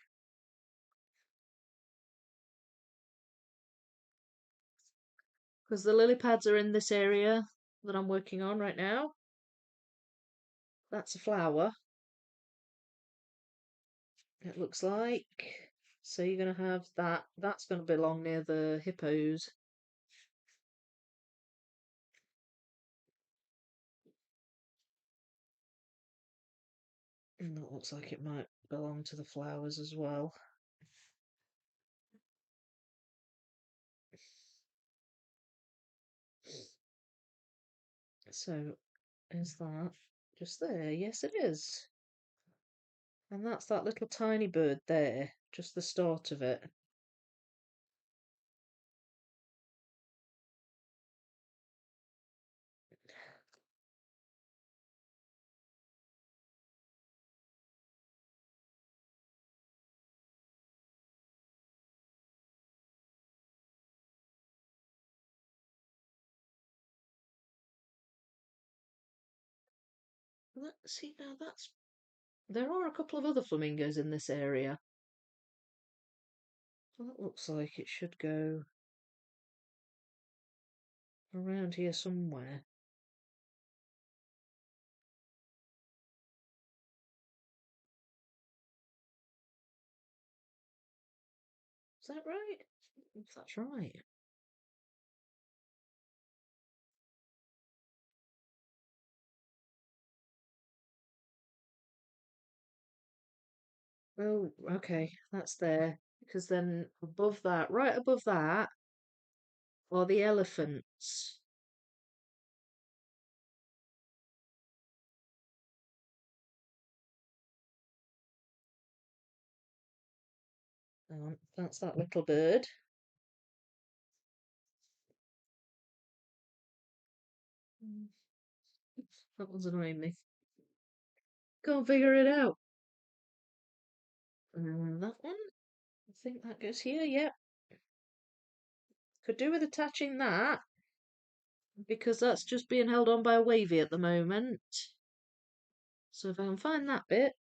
Because the lily pads are in this area that I'm working on right now. That's a flower, it looks like. So you're going to have that. That's going to belong near the hippos. And that looks like it might belong to the flowers as well. So, is that just there? Yes, it is. And that's that little tiny bird there, just the start of it. See, now that's. There are a couple of other flamingos in this area. Well, that looks like it should go around here somewhere. Is that right? If that's right. Oh, okay, that's there. Because then above that, right above that, are the elephants. That's that little bird. Mm, that one's annoying me. Can't figure it out. And that one, I think that goes here. Yep. Could do with attaching that because that's just being held on by a wavy at the moment. So if I can find that bit,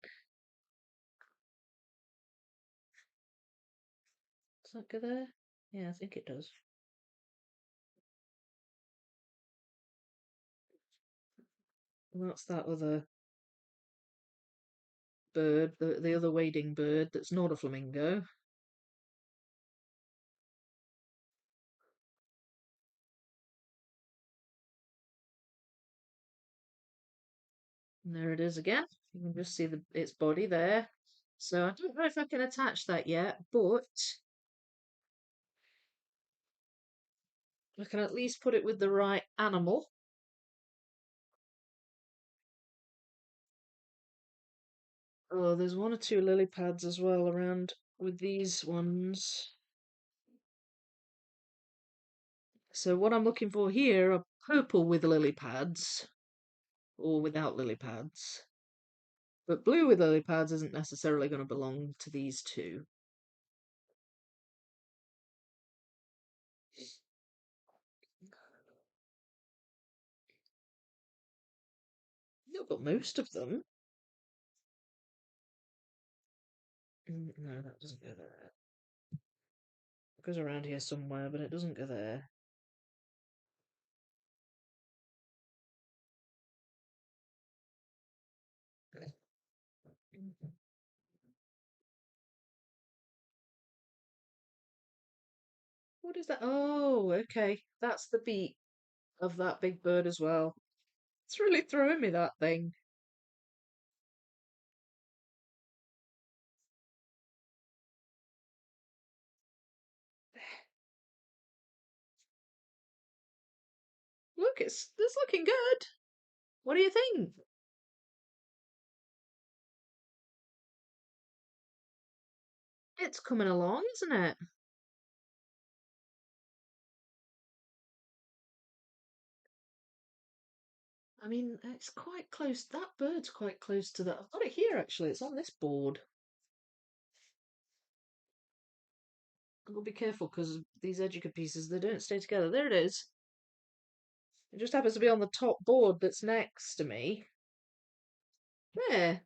does that go there? Yeah, I think it does. And that's that other bird, the other wading bird that's not a flamingo. And there it is again. You can just see its body there. So I don't know if I can attach that yet, but I can at least put it with the right animal. Oh, there's one or two lily pads as well around with these ones. So what I'm looking for here are purple with lily pads or without lily pads. But blue with lily pads isn't necessarily going to belong to these two. You've got most of them. No, that doesn't go there. It goes around here somewhere, but it doesn't go there. What is that? Oh, okay. That's the beak of that big bird as well. It's really throwing me, that thing. Look, it's looking good. What do you think? It's coming along, isn't it? I mean, it's quite close. That bird's quite close to that. I've got it here, actually. It's on this board. I'll be careful because these Educa pieces, they don't stay together. There it is. It just happens to be on the top board that's next to me. There.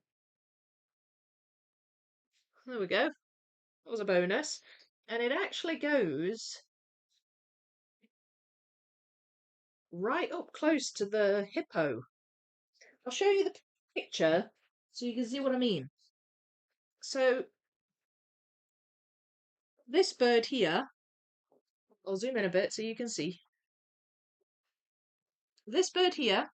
There we go. That was a bonus. And it actually goes right up close to the hippo. I'll show you the picture so you can see what I mean. So, this bird here, I'll zoom in a bit so you can see. This bird here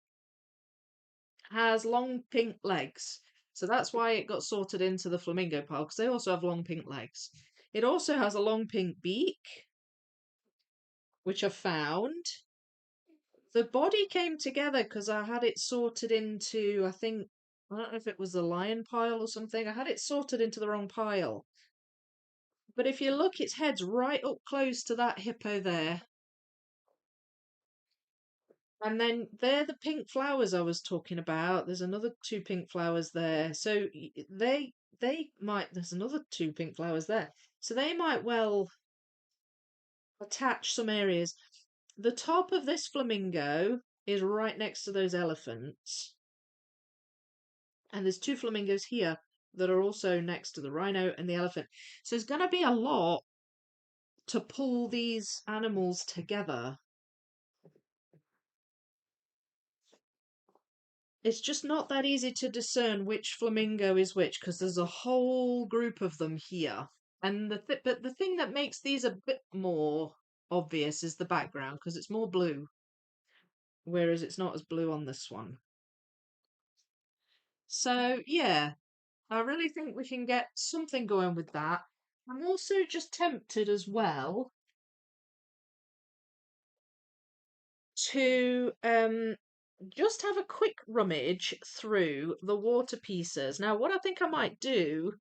has long pink legs. So that's why it got sorted into the flamingo pile, because they also have long pink legs. It also has a long pink beak, which I found. The body came together because I had it sorted into, I don't know if it was the lion pile or something. I had it sorted into the wrong pile. But if you look, its head's right up close to that hippo there. And then they're the pink flowers I was talking about. There's another two pink flowers there. So they might, there's another two pink flowers there. So they might well attach some areas. The top of this flamingo is right next to those elephants. And there's two flamingos here that are also next to the rhino and the elephant. So there's going to be a lot to pull these animals together. It's just not that easy to discern which flamingo is which because there's a whole group of them here. And but the thing that makes these a bit more obvious is the background because it's more blue, whereas it's not as blue on this one. So yeah, I really think we can get something going with that. I'm also just tempted as well to just have a quick rummage through the water pieces. Now, what I think I might do,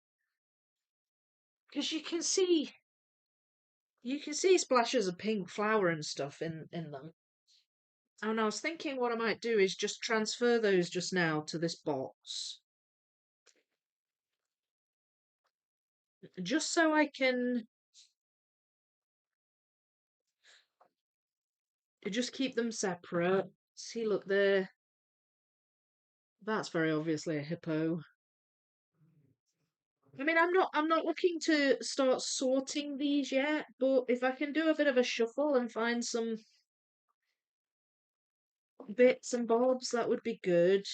because you can see splashes of pink flower and stuff in them. And I was thinking what I might do is just transfer those just now to this box. Just so I can just keep them separate. See, look there. That's very obviously a hippo. I mean, I'm not looking to start sorting these yet, but if I can do a bit of a shuffle and find some bits and bobs, that would be good.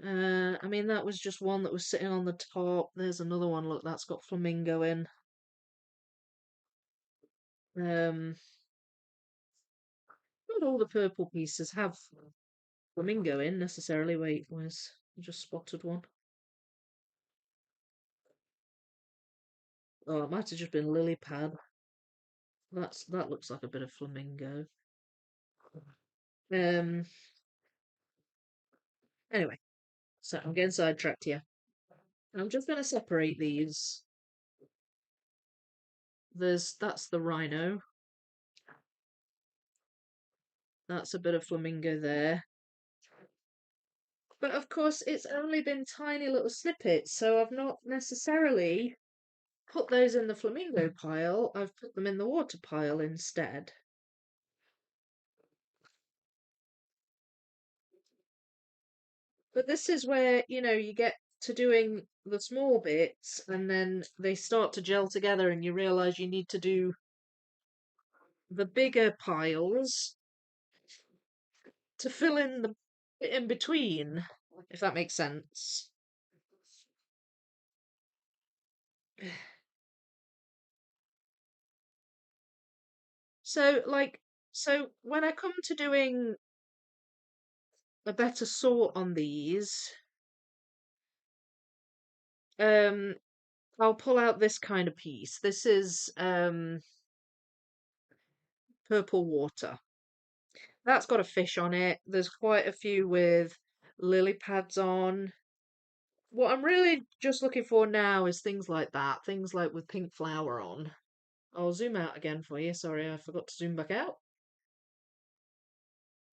I mean, that was just one that was sitting on the top. There's another one, look, that's got flamingo in. Um, not all the purple pieces have flamingo in necessarily. Wait, where's I just spotted one? Oh, it might have just been lily pad. That looks like a bit of flamingo. Um, anyway, so I'm getting sidetracked here. I'm just going to separate these. That's the rhino. That's a bit of flamingo there. But of course, it's only been tiny little snippets, so I've not necessarily put those in the flamingo pile. I've put them in the water pile instead. But this is where, you get to doing the small bits and then they start to gel together and you realize you need to do the bigger piles to fill in the bit in between, if that makes sense. So, so when I come to doing a better sort on these, um, I'll pull out this kind of piece. This is purple water. That's got a fish on it. There's quite a few with lily pads on. What I'm really just looking for now is things like that, things like with pink flower on. I'll zoom out again for you. Sorry, I forgot to zoom back out.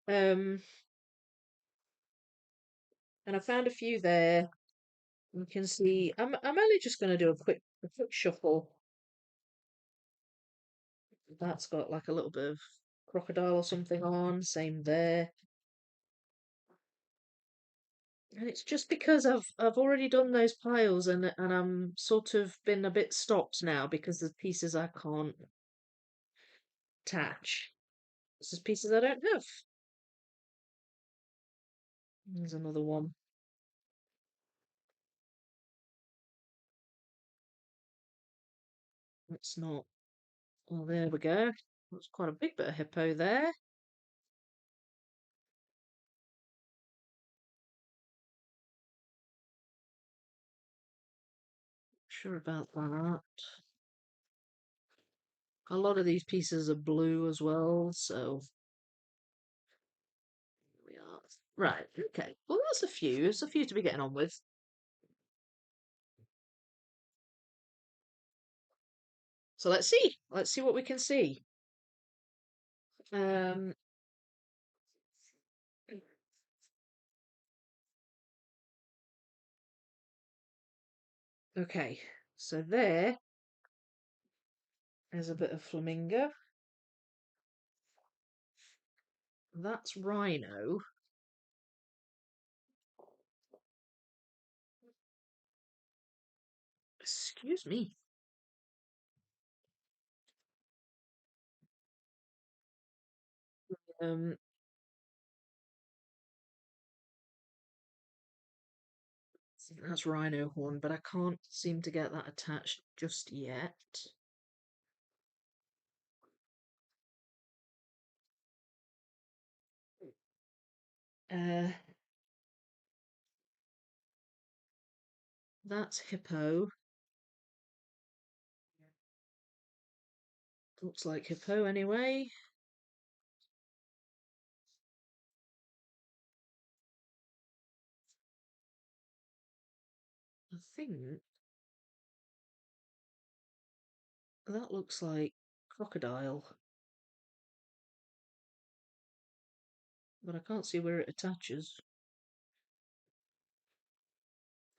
Um, and I found a few there. You can see I'm only just going to do a quick shuffle. That's got like a little bit of crocodile or something on. Same there. And it's just because I've already done those piles and I'm sort of been a bit stopped now because there's pieces I can't attach. There's pieces I don't have. There's another one. It's not. Well, there we go. That's quite a big bit of hippo there. Sure about that. A lot of these pieces are blue as well, so here we are. Right, okay. Well, that's a few. It's a few to be getting on with. So let's see. Let's see what we can see. Um, okay. So there's a bit of flamingo. That's rhino. Excuse me. Um, that's rhino horn, but I can't seem to get that attached just yet. Uh, that's hippo. Looks like hippo anyway. I think that looks like crocodile, but I can't see where it attaches.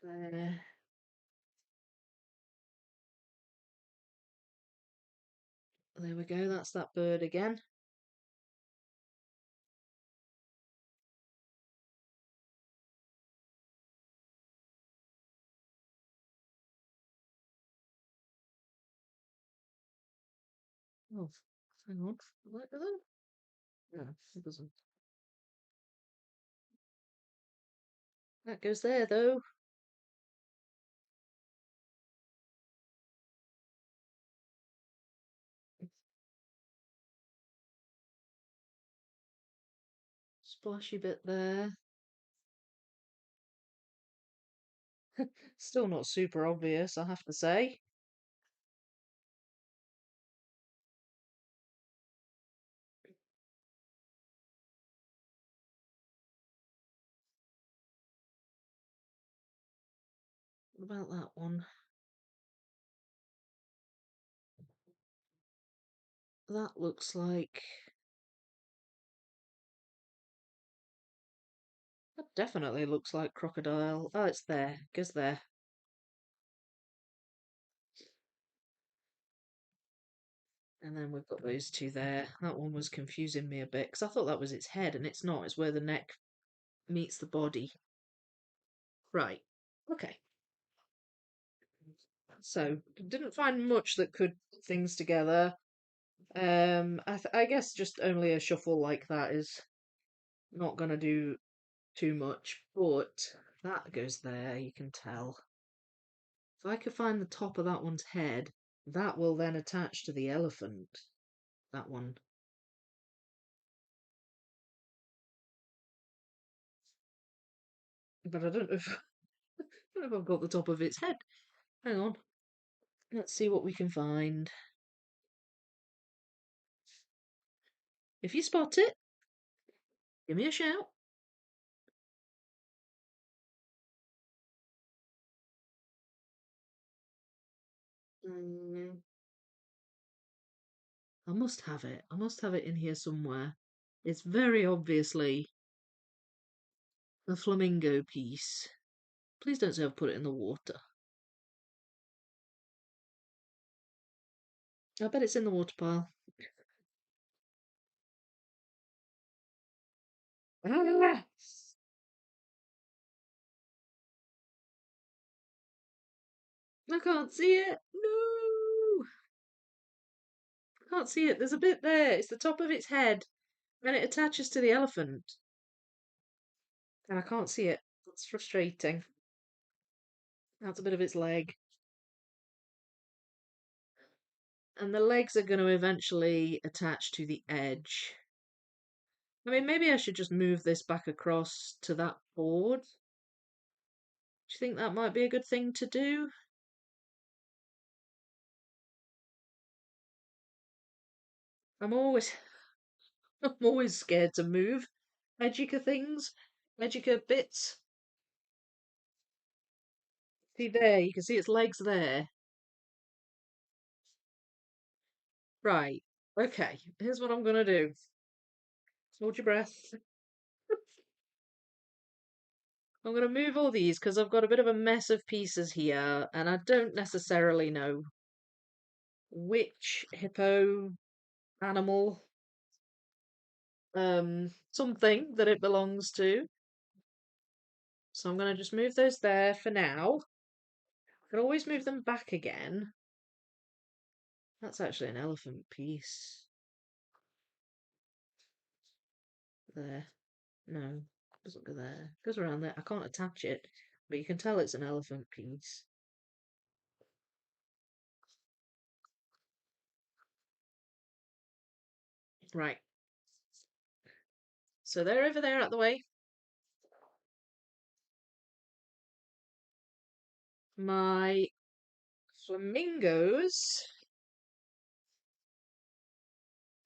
There. There we go, that's that bird again. Oh, hang on. Look at that. No, it doesn't. That goes there though. Splashy bit there. Still not super obvious, I have to say. What about that one? That looks like... That definitely looks like crocodile. Oh, it's there. Goes there. And then we've got those two there. That one was confusing me a bit because I thought that was its head, and it's not. It's where the neck meets the body. Right. Okay. So didn't find much that could put things together. I guess just only a shuffle like that is not gonna do too much, but that goes there. You can tell. If I could find the top of that one's head, that will then attach to the elephant. That one. But I don't know if I don't know if I've got the top of its head. Hang on. Let's see what we can find. If you spot it, give me a shout. Mm, I must have it. I must have it in here somewhere. It's very obviously a flamingo piece. Please don't say I've put it in the water. I bet it's in the water pile. Ah! I can't see it. No! I can't see it. There's a bit there. It's the top of its head. And it attaches to the elephant. And I can't see it. That's frustrating. That's a bit of its leg. And the legs are going to eventually attach to the edge. I mean, maybe I should just move this back across to that board. Do you think that might be a good thing to do? I'm always I'm always scared to move Educa things, Educa bits. See there, you can see its legs there. Right. Okay, here's what I'm gonna do. Hold your breath. I'm gonna move all these because I've got a bit of a mess of pieces here, and I don't necessarily know which hippo animal something that it belongs to. So I'm gonna just move those there for now. I can always move them back again. That's actually an elephant piece. There. No, doesn't go there. It goes around there. I can't attach it, but you can tell it's an elephant piece. Right. So they're over there out the way. My flamingos.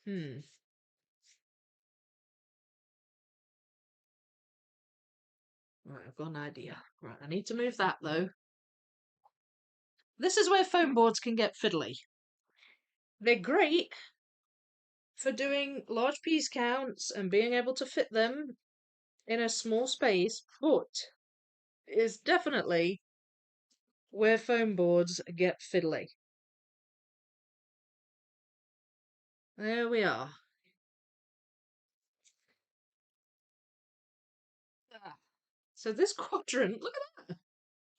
Hmm. Right, I've got an idea. Right, I need to move that though. This is where foam boards can get fiddly. They're great for doing large piece counts and being able to fit them in a small space, but is definitely where foam boards get fiddly. There we are. Ah, so this quadrant, look at that.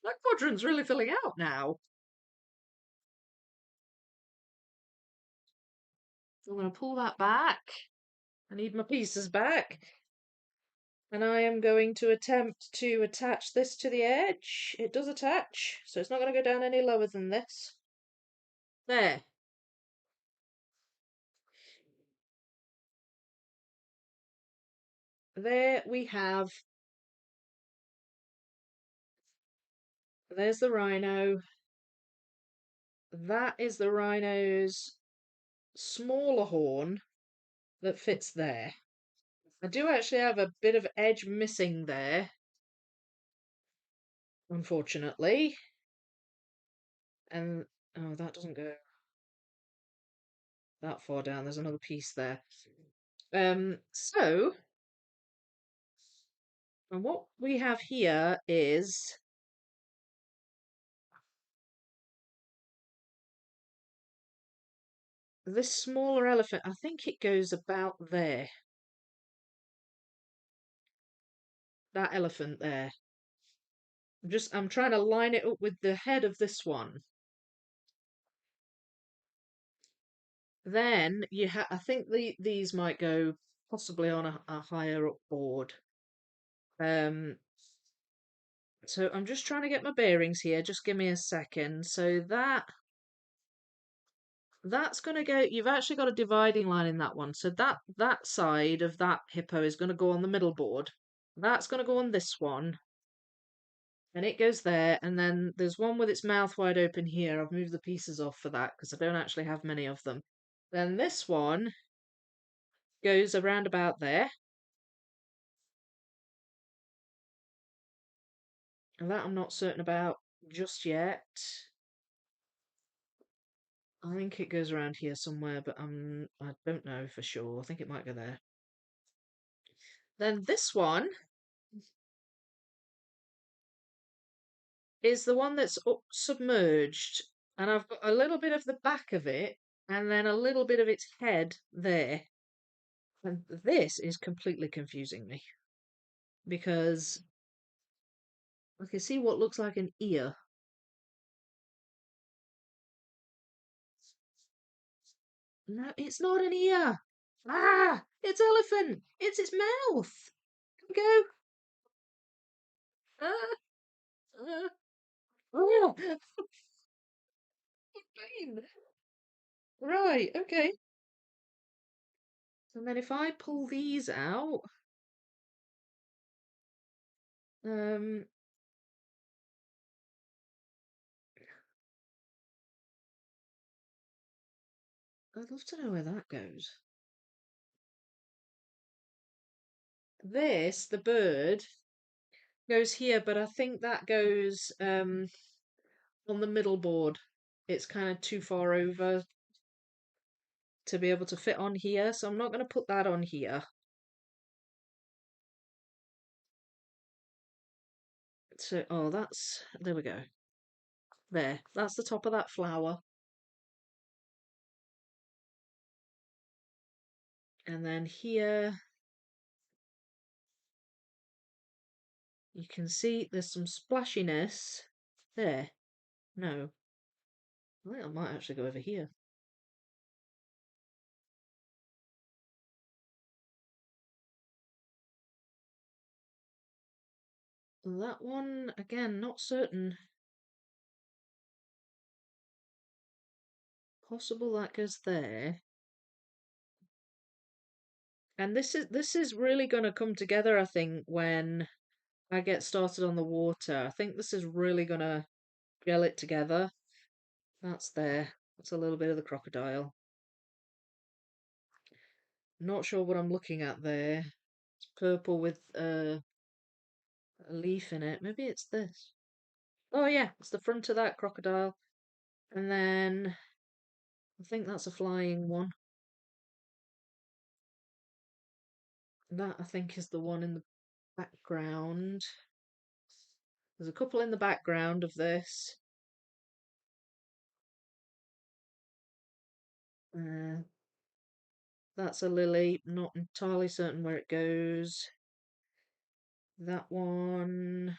That quadrant's really filling out now. I'm going to pull that back. I need my pieces back. And I am going to attempt to attach this to the edge. It does attach, so it's not going to go down any lower than this. There. There we have. There's the rhino. That is the rhino's smaller horn that fits there. I do actually have a bit of edge missing there, unfortunately. And oh, that doesn't go that far down. There's another piece there. So, and what we have here is this smaller elephant. I think it goes about there. That elephant there. I'm trying to line it up with the head of this one. Then I think these might go possibly on a higher up board. Um, so I'm just trying to get my bearings here. Just give me a second. So that's going to go. You've actually got a dividing line in that one. So that side of that hippo is going to go on the middle board. That's going to go on this one. And it goes there, and then there's one with its mouth wide open here. I've moved the pieces off for that because I don't actually have many of them. Then this one goes around about there. And that I'm not certain about just yet. I think it goes around here somewhere, but I don't know for sure. I think it might go there. Then this one is the one that's submerged, and I've got a little bit of the back of it, and then a little bit of its head there. And this is completely confusing me because I can see what looks like an ear. No, it's not an ear. Ah, it's elephant. It's its mouth. Go. Ah, ah, oh, pain. Right, okay. And then if I pull these out, um, I'd love to know where that goes. the bird, goes here, but I think that goes on the middle board. It's kind of too far over to be able to fit on here, so I'm not going to put that on here. So, oh, there we go. There, that's the top of that flower. And then here, you can see there's some splashiness. There. No. I think I might actually go over here. That one, again, not certain. Possible that goes there. And this is really going to come together, I think, when I get started on the water. I think this is really going to gel it together. That's there. That's a little bit of the crocodile. Not sure what I'm looking at there. It's purple with a leaf in it. Maybe it's this. Oh yeah, it's the front of that crocodile. And then I think that's a flying one. That I think is the one in the background. There's a couple in the background of this. Uh, that's a lily. Not entirely certain where it goes. That one.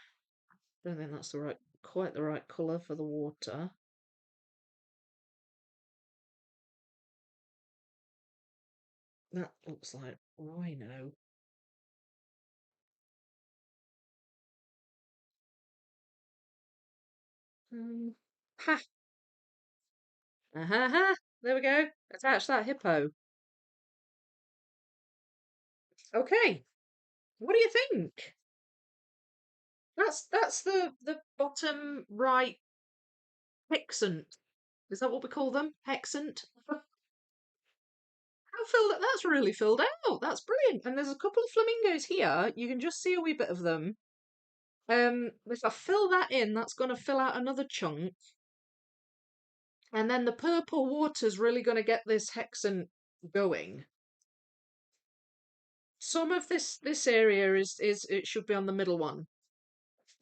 Don't think that's quite the right colour for the water. That looks like rhino. Ha! Ha! There we go. Attach that hippo. Okay. What do you think? That's the bottom right hexant. Is that what we call them? Hexant? How filled that's really filled out. That's brilliant. And there's a couple of flamingos here. You can just see a wee bit of them. If I fill that in, that's going to fill out another chunk. And then the purple water's really going to get this hexant going. Some of this area is it should be on the middle one,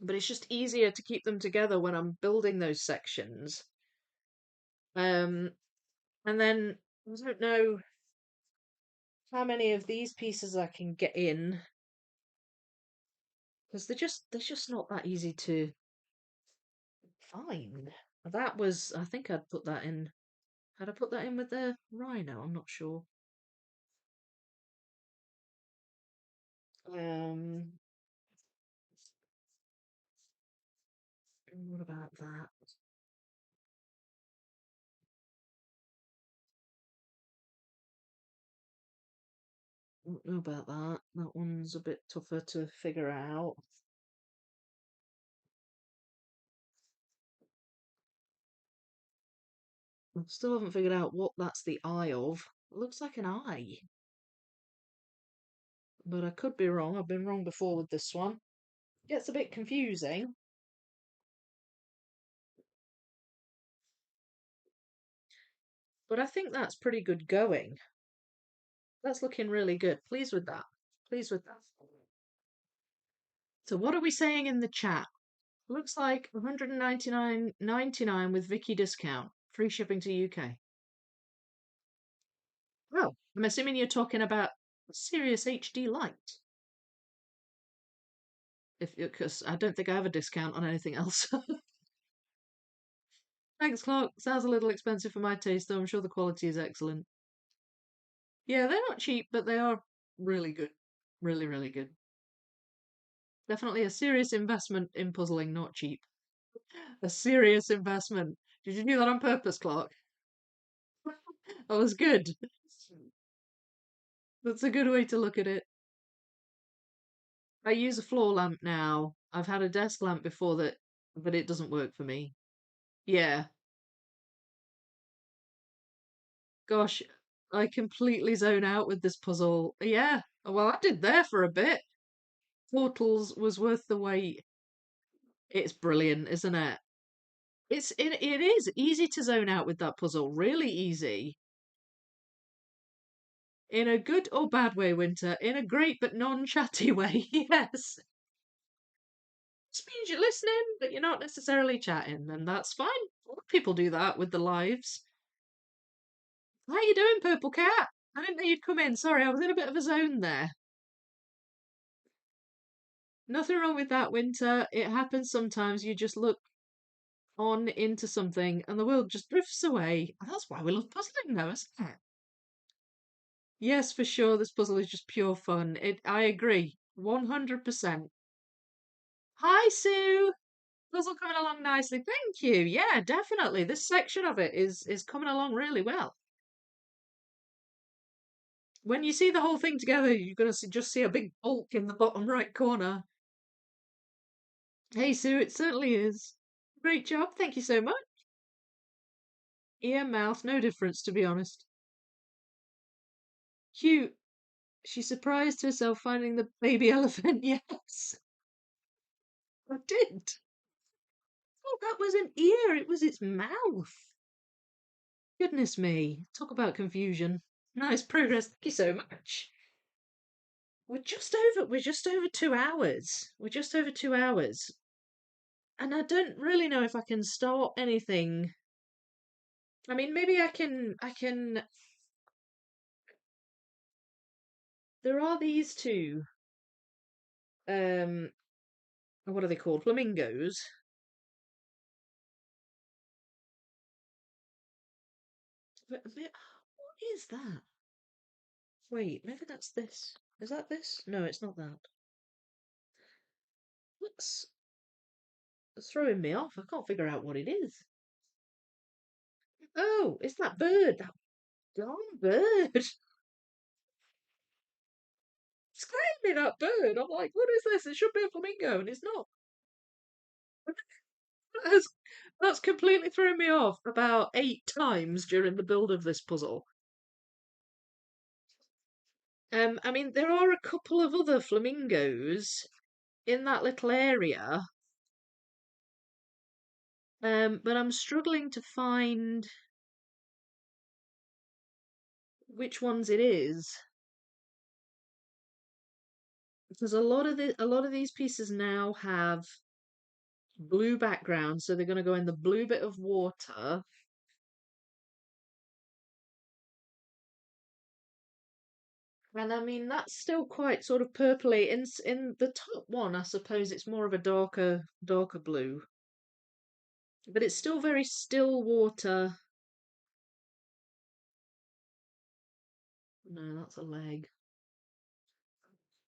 but it's just easier to keep them together when I'm building those sections. And then I don't know how many of these pieces I can get in because they're just not that easy to find. That was I think I'd put that in. Had I put that in with the rhino? I'm not sure. Um, what about that? Don't know about that. That one's a bit tougher to figure out. I still haven't figured out what that's the eye of. It looks like an eye, but I could be wrong. I've been wrong before with this one. Gets a bit confusing, but I think that's pretty good going. That's looking really good. Pleased with that. Pleased with that. So what are we saying in the chat? Looks like 199.99 with Vicky discount. Free shipping to UK. Well, I'm assuming you're talking about Sirius HD Lite. Because I don't think I have a discount on anything else. Thanks, Clark. Sounds a little expensive for my taste, though I'm sure the quality is excellent. Yeah, they're not cheap, but they are really good. Really, really good. Definitely a serious investment in puzzling, not cheap. A serious investment. Did you do that on purpose, Clark? That was good. That's a good way to look at it. I use a floor lamp now. I've had a desk lamp before that, but it doesn't work for me. Yeah. Gosh, I completely zone out with this puzzle. Yeah. Well, I did there for a bit. Portals was worth the wait. It's brilliant, isn't it? It is easy to zone out with that puzzle. Really easy. In a good or bad way, Winter. In a great but non-chatty way, yes. Just means you're listening, but you're not necessarily chatting, and that's fine. A lot of people do that with their lives. How you doing, Purple Cat? I didn't know you'd come in. Sorry, I was in a bit of a zone there. Nothing wrong with that, Winter. It happens sometimes. You just look on into something and the world just drifts away. And that's why we love puzzling, though, isn't it? Yes, for sure. This puzzle is just pure fun. I agree. 100%. Hi, Sue. Puzzle coming along nicely. Thank you. Yeah, definitely. This section of it is coming along really well. When you see the whole thing together, you're going to just see a big bulk in the bottom right corner. Hey, Sue, it certainly is. Great job. Thank you so much. Ear, mouth, no difference, to be honest. Cute. She surprised herself finding the baby elephant. Yes, I did. Oh, that was an ear. It was its mouth. Goodness me. Talk about confusion. Nice progress. Thank you so much. We're just over 2 hours. We're just over 2 hours. And I don't really know if I can start anything. I mean, maybe I can there are these two um what are they called? Flamingos. What is that? Wait, maybe that's this. Is that this? No, it's not that. What's throwing me off? I can't figure out what it is. Oh, it's that bird. That darn bird. Scared me, that bird. I'm like, what is this? It should be a flamingo, and it's not. That's, that's completely thrown me off about 8 times during the build of this puzzle. I mean, there are a couple of other flamingos in that little area, but I'm struggling to find which ones it is because a lot of these pieces now have blue background, so they're going to go in the blue bit of water. And I mean, that's still quite sort of purpley. In the top one, I suppose it's more of a darker blue, but it's still very still water. No, that's a leg.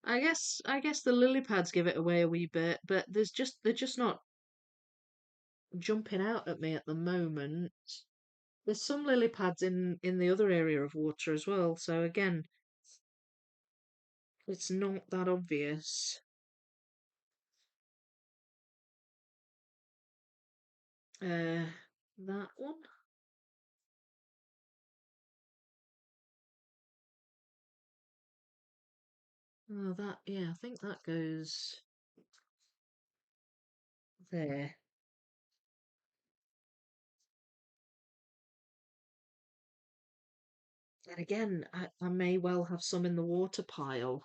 I guess the lily pads give it away a wee bit, but they're just not jumping out at me at the moment. There's some lily pads in the other area of water as well, so again, it's not that obvious. Uh, that one. Oh, that, yeah, I think that goes there. And again, I may well have some in the water pile.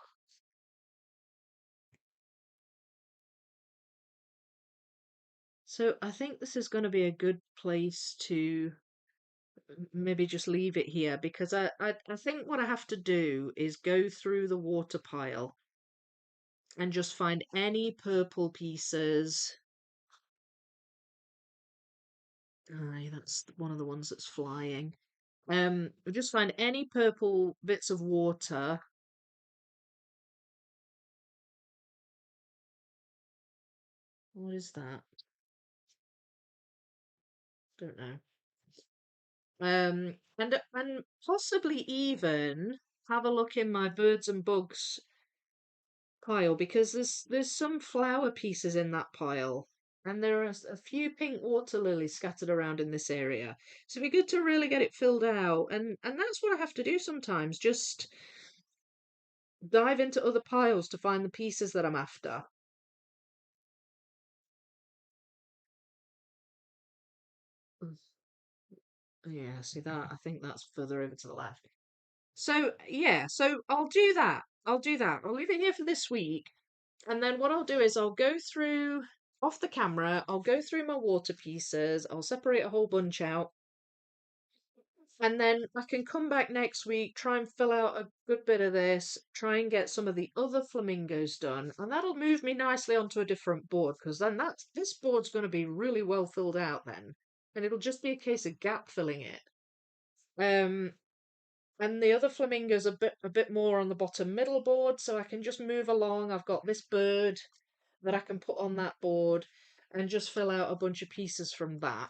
So I think this is going to be a good place to maybe just leave it here because I think what I have to do is go through the water pile and just find any purple pieces. Aye, that's one of the ones that's flying. Just find any purple bits of water. What is that? Don't know. And possibly even have a look in my birds and bugs pile because there's some flower pieces in that pile. And there are a few pink water lilies scattered around in this area. So it'd be good to really get it filled out. And that's what I have to do sometimes. Just dive into other piles to find the pieces that I'm after. Mm, yeah, see that? I think that's further over to the left. So, yeah, so I'll do that. I'll do that. I'll leave it here for this week. And then what I'll do is I'll go through off the camera, I'll go through my water pieces, I'll separate a whole bunch out, and then I can come back next week, try and fill out a good bit of this, try and get some of the other flamingos done, and that'll move me nicely onto a different board, because then this board's going to be really well filled out then, and it'll just be a case of gap filling it. Um, and the other flamingos a bit more on the bottom middle board, so I can just move along. I've got this bird that I can put on that board and just fill out a bunch of pieces from that,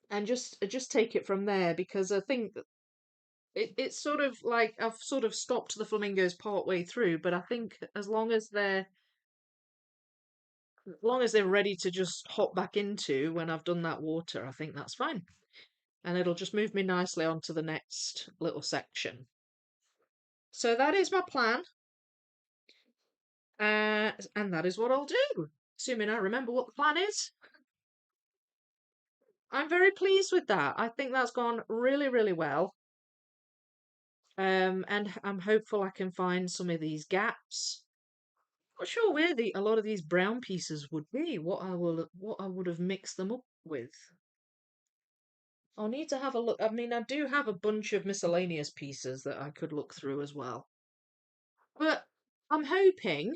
and just take it from there, because I think it's sort of like I've sort of stopped the flamingos part way through, but I think as long as they're ready to just hop back into when I've done that water, I think that's fine. And it'll just move me nicely onto the next little section. So that is my plan. And that is what I'll do. Assuming I remember what the plan is. I'm very pleased with that. I think that's gone really, really well. And I'm hopeful I can find some of these gaps. Not sure where a lot of these brown pieces would be. What I would have mixed them up with. I'll need to have a look. I mean, I do have a bunch of miscellaneous pieces that I could look through as well. But I'm hoping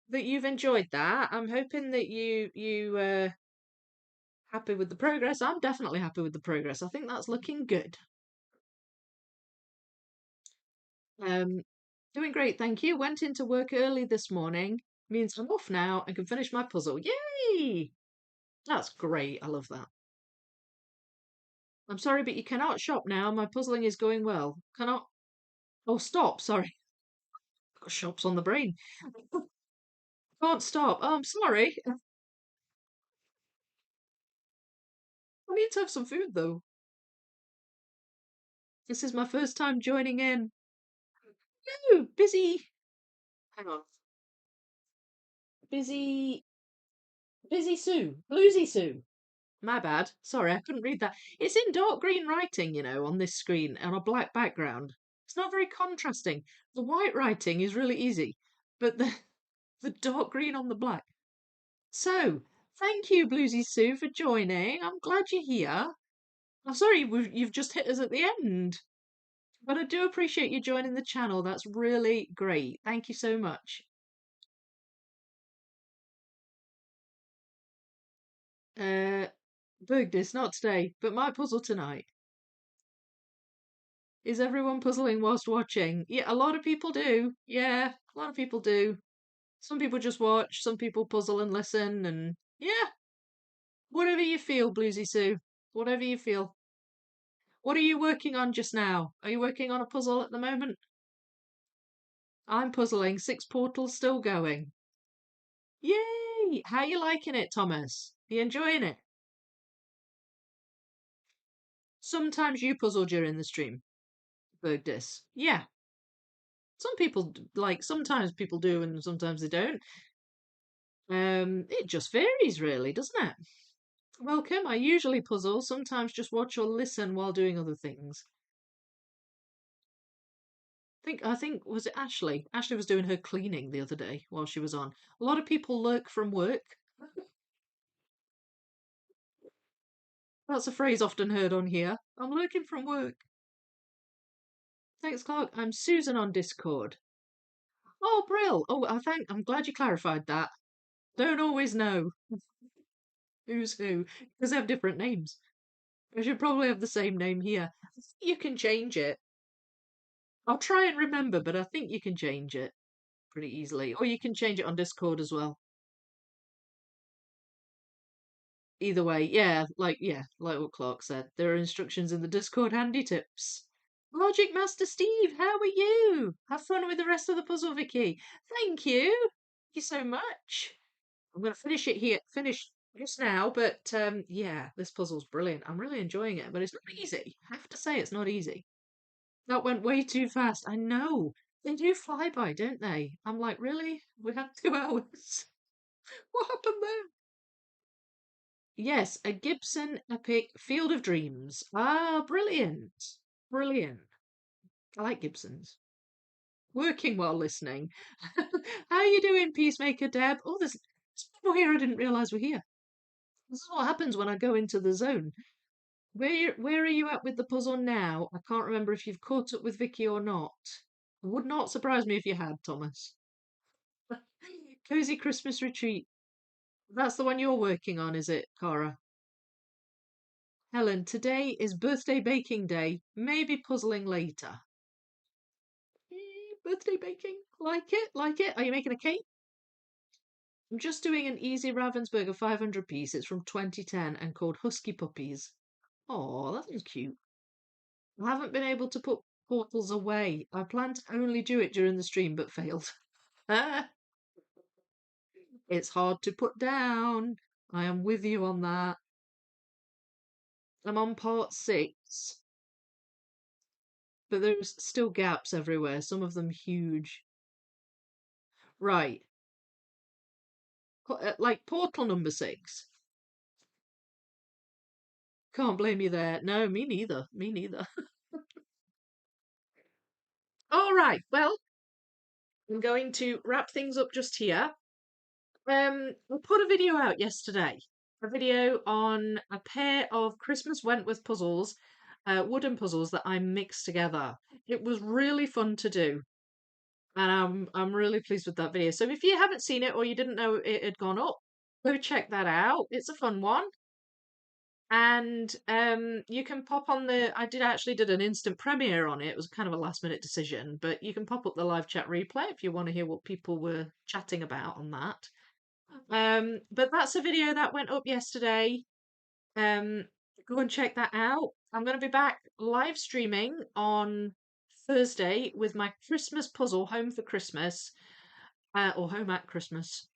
that you've enjoyed that. I'm hoping that you happy with the progress. I'm definitely happy with the progress. I think that's looking good. Um, Doing great, thank you. Went into work early this morning. Means I'm off now and can finish my puzzle. Yay! That's great. I love that. I'm sorry, but you cannot shop now. My puzzling is going well. Cannot. Oh, stop. Sorry. Got shops on the brain. Can't stop. Oh, I'm sorry. I need to have some food though. This is my first time joining in. Ooh, busy. Hang on. Busy. Busy Sue. Bluesy Sue. My bad. Sorry, I couldn't read that. It's in dark green writing, on this screen on a black background. It's not very contrasting. The white writing is really easy, but the dark green on the black. So, thank you, Bluesy Sue, for joining. I'm glad you're here. I'm sorry you've just hit us at the end, but I do appreciate you joining the channel. That's really great. Thank you so much. Uh, Bugdis, not today, but my puzzle tonight. Is everyone puzzling whilst watching? Yeah, a lot of people do. Yeah, a lot of people do. Some people just watch, some people puzzle and listen, and yeah, whatever you feel, Bluesy Sue. Whatever you feel. What are you working on just now? Are you working on a puzzle at the moment? I'm puzzling. Six portals still going. Yay! How you liking it, Thomas? You enjoying it? Sometimes you puzzle during the stream, Bugdis. Yeah. Sometimes people do and sometimes they don't. It just varies really, doesn't it? Welcome. I usually puzzle, sometimes just watch or listen while doing other things. I think was it Ashley? Ashley was doing her cleaning the other day while she was on. A lot of people lurk from work. That's a phrase often heard on here. I'm lurking from work. Thanks, Clark. I'm Susan on Discord. Oh, Brill. Oh, I'm glad you clarified that. Don't always know who's who because they have different names. I should probably have the same name here. You can change it. I'll try and remember, but I think you can change it pretty easily. Or you can change it on Discord as well. Either way, like what Clark said. There are instructions in the Discord handy tips. Logic Master Steve, how are you? Have fun with the rest of the puzzle, Vicky. Thank you. Thank you so much. I'm going to finish just now, but yeah, this puzzle's brilliant. I'm really enjoying it, but it's not easy. I have to say, it's not easy. That went way too fast. I know. They do fly by, don't they? I'm like, really? We had 2 hours. What happened there? Yes, a Gibson Epic Field of Dreams. Ah, brilliant. Brilliant. I like Gibsons. Working while listening. How are you doing, Peacemaker Deb? Oh, there's people here I didn't realise were here. This is what happens when I go into the zone. Where are you at with the puzzle now? I can't remember if you've caught up with Vicky or not. It would not surprise me if you had, Thomas. Cozy Christmas Retreat. That's the one you're working on, is it, Cara? Helen, today is birthday baking day. Maybe puzzling later. Birthday baking? Like it? Like it? Are you making a cake? I'm just doing an easy Ravensburger 500 piece. It's from 2010 and called Husky Puppies. Oh, that is cute. I haven't been able to put portals away. I planned to only do it during the stream, but failed. It's hard to put down. I am with you on that. I'm on part 6, but there's still gaps everywhere, some of them huge. Right. Like portal number 6. Can't blame you there. No, me neither. Me neither. All right. Well, I'm going to wrap things up just here. I put a video out yesterday. A video on a pair of Christmas Wentworth puzzles, wooden puzzles that I mixed together. It was really fun to do, and I'm really pleased with that video. So if you haven't seen it or you didn't know it had gone up, go check that out. It's a fun one. And you can pop on I did actually did an instant premiere on it. It was kind of a last minute decision, but you can pop up the live chat replay if you want to hear what people were chatting about on that. But that's a video that went up yesterday. Um, Go and check that out. I'm going to be back live streaming on Thursday with my Christmas puzzle, Home for Christmas, or Home at Christmas.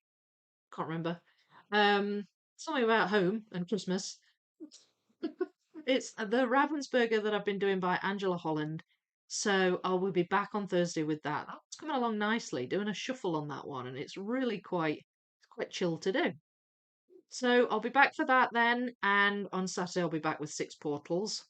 Can't remember. Something about home and Christmas. It's the Ravensburger that I've been doing by Angela Holland. So I will be back on Thursday with that. That's coming along nicely, doing a shuffle on that one, and it's really quite chill to do. So I'll be back for that then, and on Saturday I'll be back with 6 portals.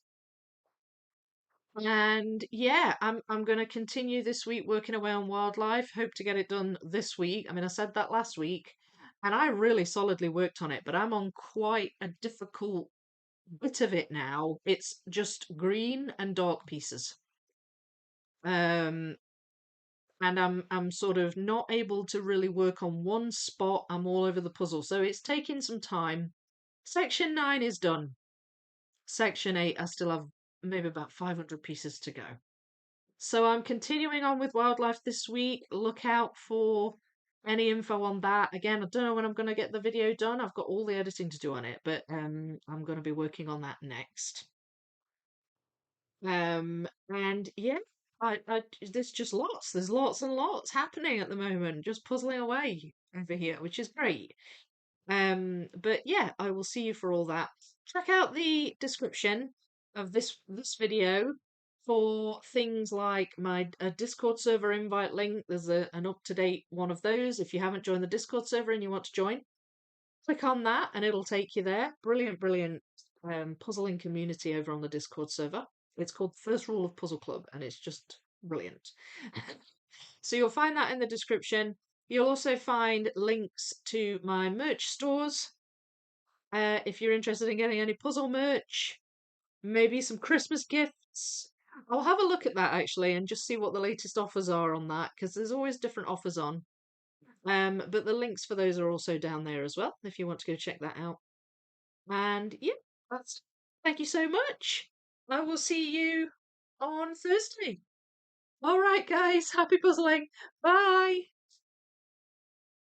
And yeah, I'm going to continue this week working away on wildlife. Hope to get it done this week. I mean, I said that last week, and I really solidly worked on it, but I'm on quite a difficult bit of it now. It's just green and dark pieces. Um, and I'm sort of not able to really work on one spot. I'm all over the puzzle, so it's taking some time. Section 9 is done. Section 8, I still have maybe about 500 pieces to go. So I'm continuing on with wildlife this week. Look out for any info on that. Again, I don't know when I'm going to get the video done. I've got all the editing to do on it, but I'm going to be working on that next. And yeah, there's just lots. There's lots and lots happening at the moment, just puzzling away over here, which is great. But yeah, I will see you for all that. Check out the description of this video for things like my Discord server invite link. There's an up-to-date one of those. If you haven't joined the Discord server and you want to join, click on that and it'll take you there. Brilliant, brilliant puzzling community over on the Discord server. It's called First Rule of Puzzle Club, and it's just brilliant. So you'll find that in the description. You'll also find links to my merch stores. If you're interested in getting any puzzle merch, maybe some Christmas gifts. I'll have a look at that actually and just see what the latest offers are on that, because there's always different offers on. But the links for those are also down there as well if you want to go check that out. And yeah, thank you so much. I will see you on Thursday. All right, guys, happy puzzling. Bye.